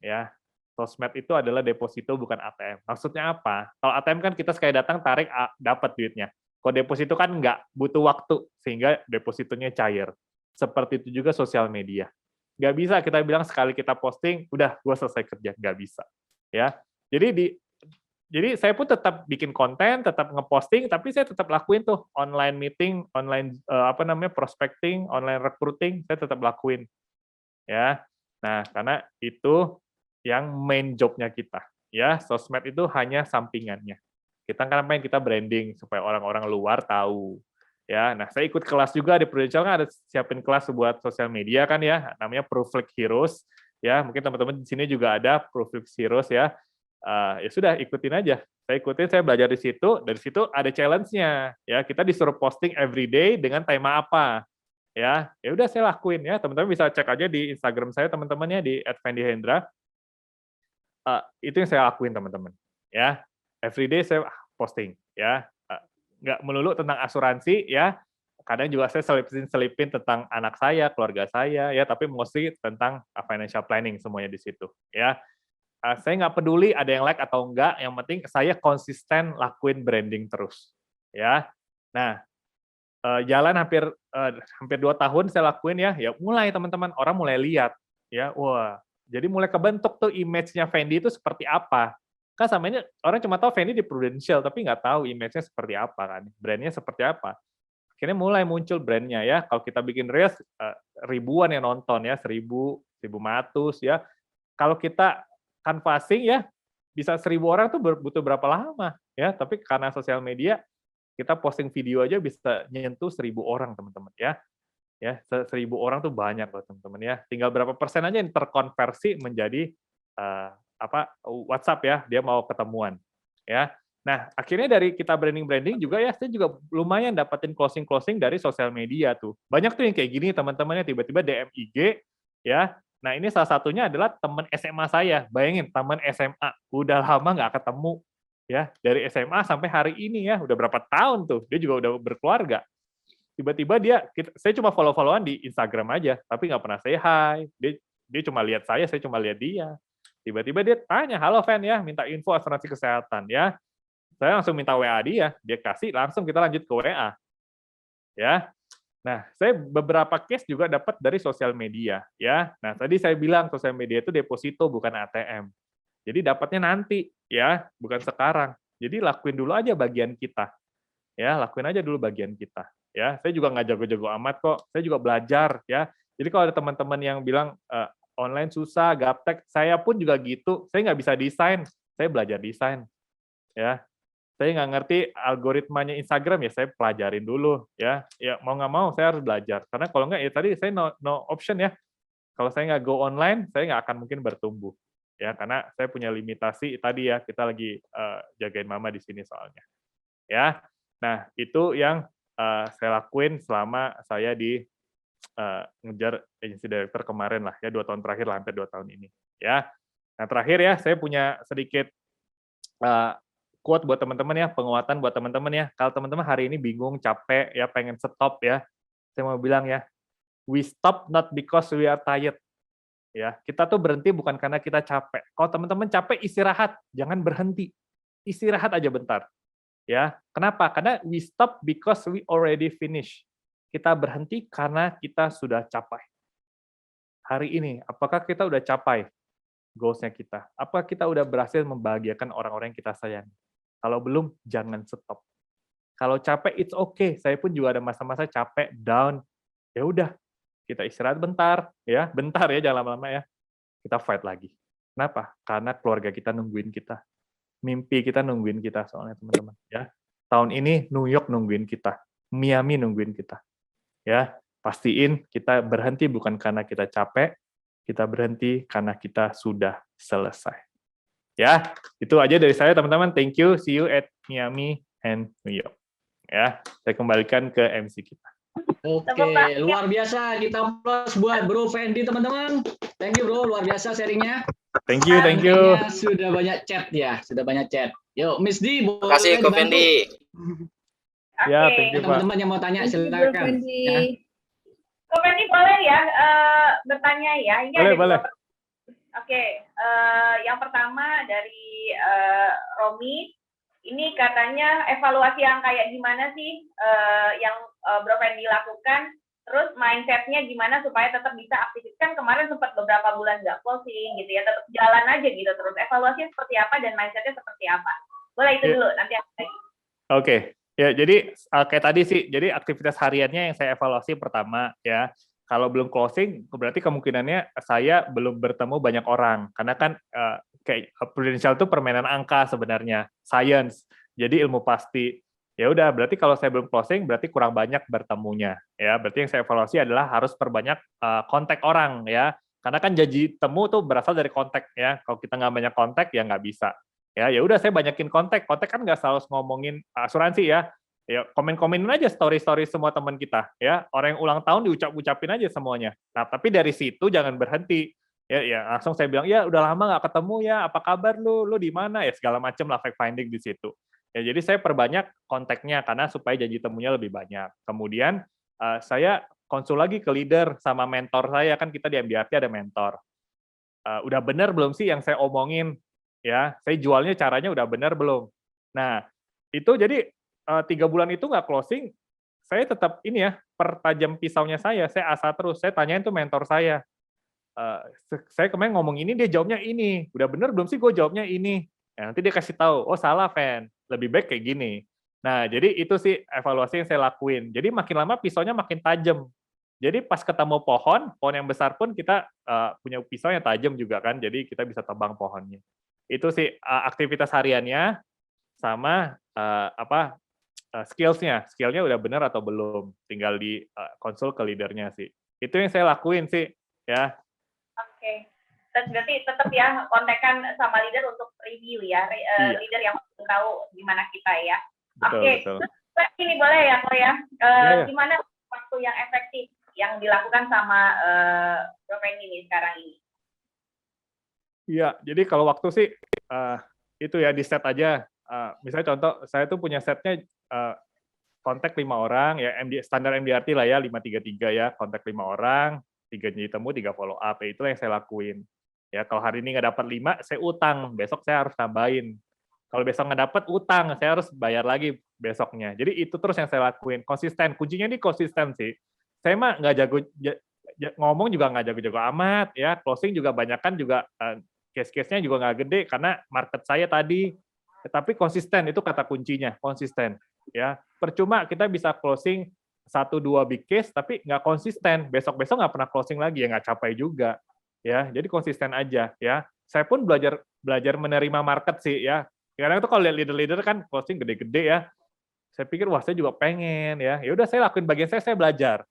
ya. Sosmed itu adalah deposito bukan ATM. Maksudnya apa? Kalau ATM kan kita sekali datang tarik dapat duitnya. Kalau deposito kan nggak, butuh waktu sehingga depositonya cair. Seperti itu juga sosial media. Nggak bisa kita bilang sekali kita posting, udah gue selesai kerja, nggak bisa. Ya, jadi saya pun tetap bikin konten, tetap ngeposting, tapi saya tetap lakuin tuh online meeting, online prospecting, online recruiting, saya tetap lakuin. Ya, nah karena itu yang main job-nya kita. Ya, sosmed itu hanya sampingannya. Kita kan main kita branding supaya orang-orang luar tahu. Ya, nah saya ikut kelas juga di Prudential kan ada siapin kelas buat sosial media kan ya, namanya Prooflick Heroes. Ya, mungkin teman-teman di sini juga ada Prooflick Heroes ya. Ya sudah ikutin aja. Saya ikutin, saya belajar di situ. Dari situ ada challenge-nya. Ya, kita disuruh posting every day dengan tema apa. Ya udah saya lakuin ya. Teman-teman bisa cek aja di Instagram saya teman-temannya di @fendihendra. Itu yang saya lakuin teman-teman ya, everyday saya posting ya, nggak melulu tentang asuransi ya, kadang juga saya selipin tentang anak saya, keluarga saya ya, tapi mostly tentang financial planning semuanya di situ ya. Saya nggak peduli ada yang like atau enggak, yang penting saya konsisten lakuin branding terus ya. Nah, jalan hampir 2 tahun saya lakuin ya, ya mulai teman-teman, orang mulai lihat, ya, wah, jadi mulai kebentuk tuh image-nya Fendi itu seperti apa. Kan sama ini orang cuma tahu Fendi di Prudential, tapi nggak tahu image-nya seperti apa kan, brand-nya seperti apa. Akhirnya mulai muncul brand-nya ya, kalau kita bikin Reels, ribuan yang nonton ya, 1.000, 1.500 ya. Kalau kita canvassing ya, bisa 1.000 orang tuh butuh berapa lama ya, tapi karena sosial media, kita posting video aja bisa nyentuh 1.000 orang teman-teman ya. Ya, 1.000 orang tuh banyak loh teman-teman ya. Tinggal berapa persen aja yang terkonversi menjadi WhatsApp ya, dia mau ketemuan ya. Nah, akhirnya dari kita branding juga ya, saya juga lumayan dapetin closing dari sosial media tuh. Banyak tuh yang kayak gini teman-temannya tiba-tiba DM IG ya. Nah, ini salah satunya adalah teman SMA saya. Bayangin, teman SMA udah lama nggak ketemu ya, dari SMA sampai hari ini ya, udah berapa tahun tuh, dia juga udah berkeluarga. Tiba-tiba saya cuma follow-followan di Instagram aja, tapi nggak pernah say hi, dia cuma lihat saya cuma lihat dia. Tiba-tiba dia tanya, halo Fen ya, minta info asuransi kesehatan ya. Saya langsung minta WA dia kasih, langsung kita lanjut ke WA. Ya. Nah, saya beberapa case juga dapat dari sosial media ya. Nah, tadi saya bilang sosial media itu deposito bukan ATM. Jadi dapatnya nanti ya, bukan sekarang. Jadi lakuin dulu aja bagian kita. Ya, lakuin aja dulu bagian kita. Ya, saya juga nggak jago-jago amat kok. Saya juga belajar ya. Jadi kalau ada teman-teman yang bilang online susah, gaptek, saya pun juga gitu. Saya nggak bisa desain, saya belajar desain. Ya, saya nggak ngerti algoritmanya Instagram ya, saya pelajarin dulu ya. Ya mau nggak mau saya harus belajar. Karena kalau nggak ya tadi saya no option ya. Kalau saya nggak go online, saya nggak akan mungkin bertumbuh. Ya, karena saya punya limitasi tadi ya, kita lagi jagain mama di sini soalnya. Ya, nah itu yang saya lakuin selama saya di ngejar agency director kemarin lah ya, 2 tahun terakhir lah, hampir 2 tahun ini. Ya, nah terakhir ya, saya punya sedikit quote buat teman-teman ya, penguatan buat teman-teman ya. Kalau teman-teman hari ini bingung, capek ya, pengen stop ya, saya mau bilang ya, we stop not because we are tired. Ya, kita tuh berhenti bukan karena kita capek. Kalau teman-teman capek, istirahat, jangan berhenti. Istirahat aja bentar. Ya, kenapa? Karena we stop because we already finish. Kita berhenti karena kita sudah capai. Hari ini, apakah kita udah capai goals-nya kita? Apa kita udah berhasil membahagiakan orang-orang yang kita sayangi? Kalau belum, jangan stop. Kalau capek, it's okay. Saya pun juga ada masa-masa capek, down. Ya udah, kita istirahat bentar, ya jangan lama-lama ya. Kita fight lagi. Kenapa? Karena keluarga kita nungguin kita. Mimpi kita nungguin kita soalnya teman-teman. Ya, tahun ini New York nungguin kita, Miami nungguin kita. Ya, pastiin kita berhenti bukan karena kita capek, kita berhenti karena kita sudah selesai. Ya, itu aja dari saya teman-teman. Thank you. See you at Miami and New York. Ya, saya kembalikan ke MC kita. Oke, luar biasa. Kita plus buat Bro Fendi, teman-teman. Thank you, Bro. Luar biasa sharingnya. Thank you. Sepertinya sudah banyak chat ya, sudah banyak chat. Yuk, Miss D, boleh Terima kasih, Ko Fendi. Ya, thank you, Pak. Teman-teman yang mau tanya, silakan. Ya. Ko Fendi boleh ya bertanya ya? Ini Boleh. Oke, yang pertama dari Romi. Ini katanya evaluasi yang kayak gimana sih yang Bro Fendi lakukan, terus mindset-nya gimana supaya tetap bisa aktivitas. Kan kemarin sempat beberapa bulan nggak closing gitu ya, tetap jalan aja gitu terus. Evaluasinya seperti apa dan mindset-nya seperti apa? Boleh itu dulu, nanti aku tanya. Oke, ya jadi kayak tadi sih, jadi aktivitas hariannya yang saya evaluasi pertama ya, kalau belum closing berarti kemungkinannya saya belum bertemu banyak orang, karena kan kayak Prudential itu permainan angka sebenarnya, science, jadi ilmu pasti. Ya udah, berarti kalau saya belum closing, berarti kurang banyak bertemunya. Ya, berarti yang saya evaluasi adalah harus perbanyak kontak orang ya, karena kan janji temu tuh berasal dari kontak ya. Kalau kita nggak banyak kontak ya nggak bisa. Ya udah saya banyakin kontak. Kontak kan nggak selalu ngomongin asuransi ya. Ya komen-komenin aja story-story semua teman kita ya. Orang yang ulang tahun diucapin aja semuanya. Nah, tapi dari situ jangan berhenti. Ya langsung saya bilang, ya udah lama nggak ketemu ya, apa kabar lu di mana ya, segala macam lah fact finding di situ. Ya jadi saya perbanyak kontaknya karena supaya janji temunya lebih banyak. Kemudian saya konsul lagi ke leader sama mentor saya, kan kita di MDRT ada mentor. Udah benar belum sih yang saya omongin? Ya, saya jualnya caranya udah benar belum? Nah, itu jadi 3 bulan itu nggak closing, saya tetap ini ya, pertajam pisaunya saya asah terus. Saya tanyain tuh mentor saya. Saya kemarin ngomong ini, dia jawabnya ini. Udah bener belum sih gue jawabnya ini? Ya, nanti dia kasih tahu, oh salah, Fan. Lebih baik kayak gini. Nah, jadi itu sih evaluasi yang saya lakuin. Jadi makin lama pisaunya makin tajam. Jadi pas ketemu pohon yang besar pun kita punya pisau yang tajam juga kan, jadi kita bisa tebang pohonnya. Itu sih aktivitas hariannya sama skillnya udah benar atau belum, tinggal di konsul ke leadernya sih. Itu yang saya lakuin sih, ya. Oke. Berarti tetap ya kontekan sama leader untuk review ya, Iya. leader yang tahu gimana kita ya. Betul, Oke. betul. Terus ini boleh ya, Ko ya? Iya. Gimana waktu yang efektif yang dilakukan sama Bro Fendi ini sekarang ini? Iya, jadi kalau waktu sih itu ya di set aja. Misalnya contoh, saya tuh punya setnya kontak 5 orang, ya standar MDRT lah ya, 5-3-3 ya, kontak 5 orang, 3 jadi temu, 3 follow up, ya itulah yang saya lakuin. Ya kalau hari ini nggak dapat 5, saya utang, besok saya harus tambahin. Kalau besok nggak dapat utang, saya harus bayar lagi besoknya. Jadi itu terus yang saya lakuin, konsisten. Kuncinya di konsistensi. Saya mah nggak jago ngomong juga nggak jago-jago amat, ya closing juga banyakan juga case-case-nya juga nggak gede karena market saya tadi. Tetapi konsisten itu kata kuncinya, konsisten. Ya percuma kita bisa closing 1-2 big case, tapi nggak konsisten. Besok-besok nggak pernah closing lagi, ya nggak capai juga. Ya jadi konsisten aja. Ya saya pun belajar menerima market sih, ya. Kadang itu kalau lihat leader-leader kan closing gede-gede ya. Saya pikir wah saya juga pengen ya. Ya udah saya lakuin bagian saya belajar.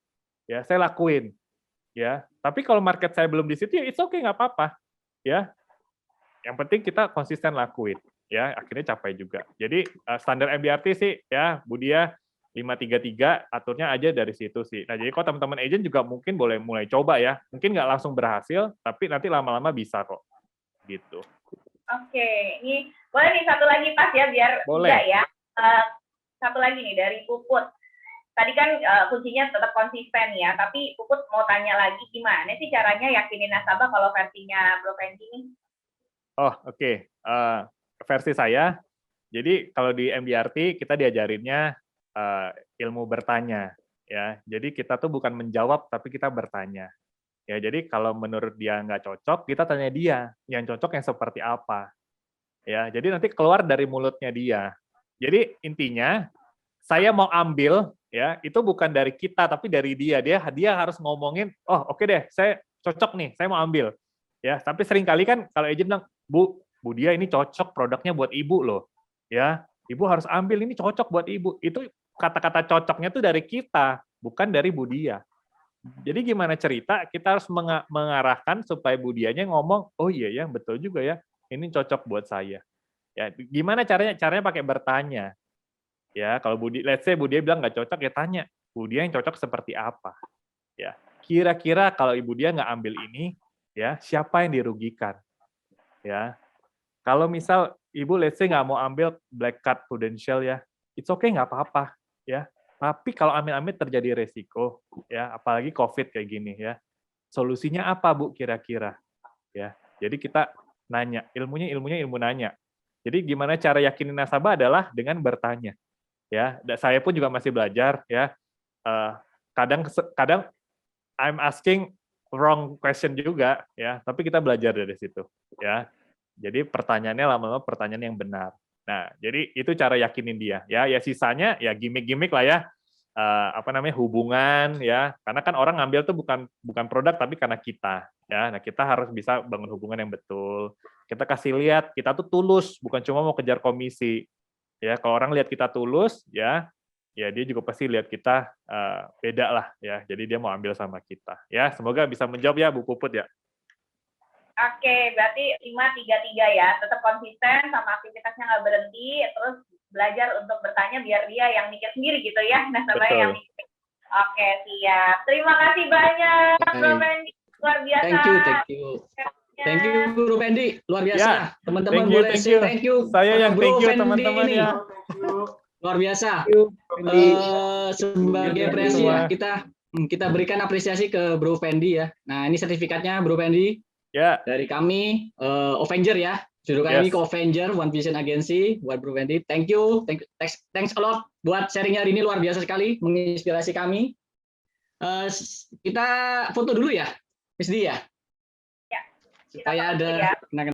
Ya, saya lakuin. Ya, tapi kalau market saya belum di situ ya it's okay, nggak apa-apa. Ya. Yang penting kita konsisten lakuin. Ya, akhirnya capai juga. Jadi standar MDRT sih ya, Budia 5-3-3 aturnya aja dari situ sih. Nah, jadi kalau teman-teman agent juga mungkin boleh mulai coba ya. Mungkin nggak langsung berhasil, tapi nanti lama-lama bisa kok. Gitu. Oke, ini boleh nih satu lagi Pas ya biar Boleh. enggak ya. Satu lagi nih dari Puput. Tadi kan kuncinya tetap konsisten ya, tapi Puput mau tanya lagi gimana sih caranya yakinin nasabah kalau versinya Bro Fendi nih? Oh, oke. Versi saya, jadi kalau di MDRT kita diajarinnya ilmu bertanya. Ya, jadi kita tuh bukan menjawab, tapi kita bertanya. Ya, jadi kalau menurut dia nggak cocok, kita tanya dia, yang cocok yang seperti apa. Ya, jadi nanti keluar dari mulutnya dia. Jadi intinya, saya mau ambil, ya itu bukan dari kita, tapi dari dia. Dia harus ngomongin, oh oke deh, saya cocok nih, saya mau ambil. Ya, tapi seringkali kan kalau agent bilang, Bu Dia ini cocok produknya buat ibu loh. Ya, ibu harus ambil, ini cocok buat ibu. Itu kata-kata cocoknya tuh dari kita, bukan dari Bu Dia. Jadi gimana cerita, kita harus mengarahkan supaya Budianya ngomong, oh iya ya, betul juga ya, ini cocok buat saya. Ya, gimana caranya? Caranya pakai bertanya. Ya, kalau let's say Budia bilang nggak cocok, ya tanya, Budia yang cocok seperti apa? Ya, kira-kira kalau Ibu Dia nggak ambil ini, ya siapa yang dirugikan? Ya, kalau misal Ibu let's say nggak mau ambil black card prudential ya, it's okay nggak apa-apa, ya. Tapi kalau amit-amit terjadi resiko, ya, apalagi COVID kayak gini, ya, solusinya apa Bu kira-kira? Ya, jadi kita nanya, ilmu nanya. Jadi gimana cara yakinin nasabah adalah dengan bertanya. Ya, saya pun juga masih belajar, ya. Kadang I'm asking wrong question juga, ya. Tapi kita belajar dari situ, ya. Jadi pertanyaannya lama-lama pertanyaan yang benar. Nah, jadi itu cara yakinin dia, ya. Ya sisanya ya gimmick-gimmick lah ya. Hubungan ya. Karena kan orang ngambil tuh bukan produk tapi karena kita, ya. Nah, kita harus bisa bangun hubungan yang betul. Kita kasih lihat kita tuh tulus, bukan cuma mau kejar komisi. Ya, kalau orang lihat kita tulus, ya dia juga pasti lihat kita beda lah, ya. Jadi dia mau ambil sama kita. Ya, semoga bisa menjawab ya Bu Puput ya. Oke, berarti 5-3-3 ya, tetap konsisten sama aktivitasnya nggak berhenti, terus belajar untuk bertanya biar dia yang mikir sendiri gitu ya, nasabahnya yang mikir. Oke, siap. Terima kasih banyak, Bro Fendi, luar biasa. Thank you Bro Fendi, luar biasa. Ya, Teman-teman thank you, boleh thank say you. thank you. Saya yang Bro thank you Fendi teman-teman ini. ya. Luar biasa. Sebagai Thank you apresiasi semua. ya, kita berikan apresiasi ke Bro Fendi ya. Nah, ini sertifikatnya Bro Fendi. Ya, Dari kami Avenger ya, Julukan ini Yes. Co-Avenger One Vision Agency buat Bro Fendi. Thank you, thanks a lot buat sharingnya hari ini, luar biasa sekali, menginspirasi kami. Kita foto dulu ya, Miss Di ya, Ya, kita supaya foto ada dulu ya. kenangan.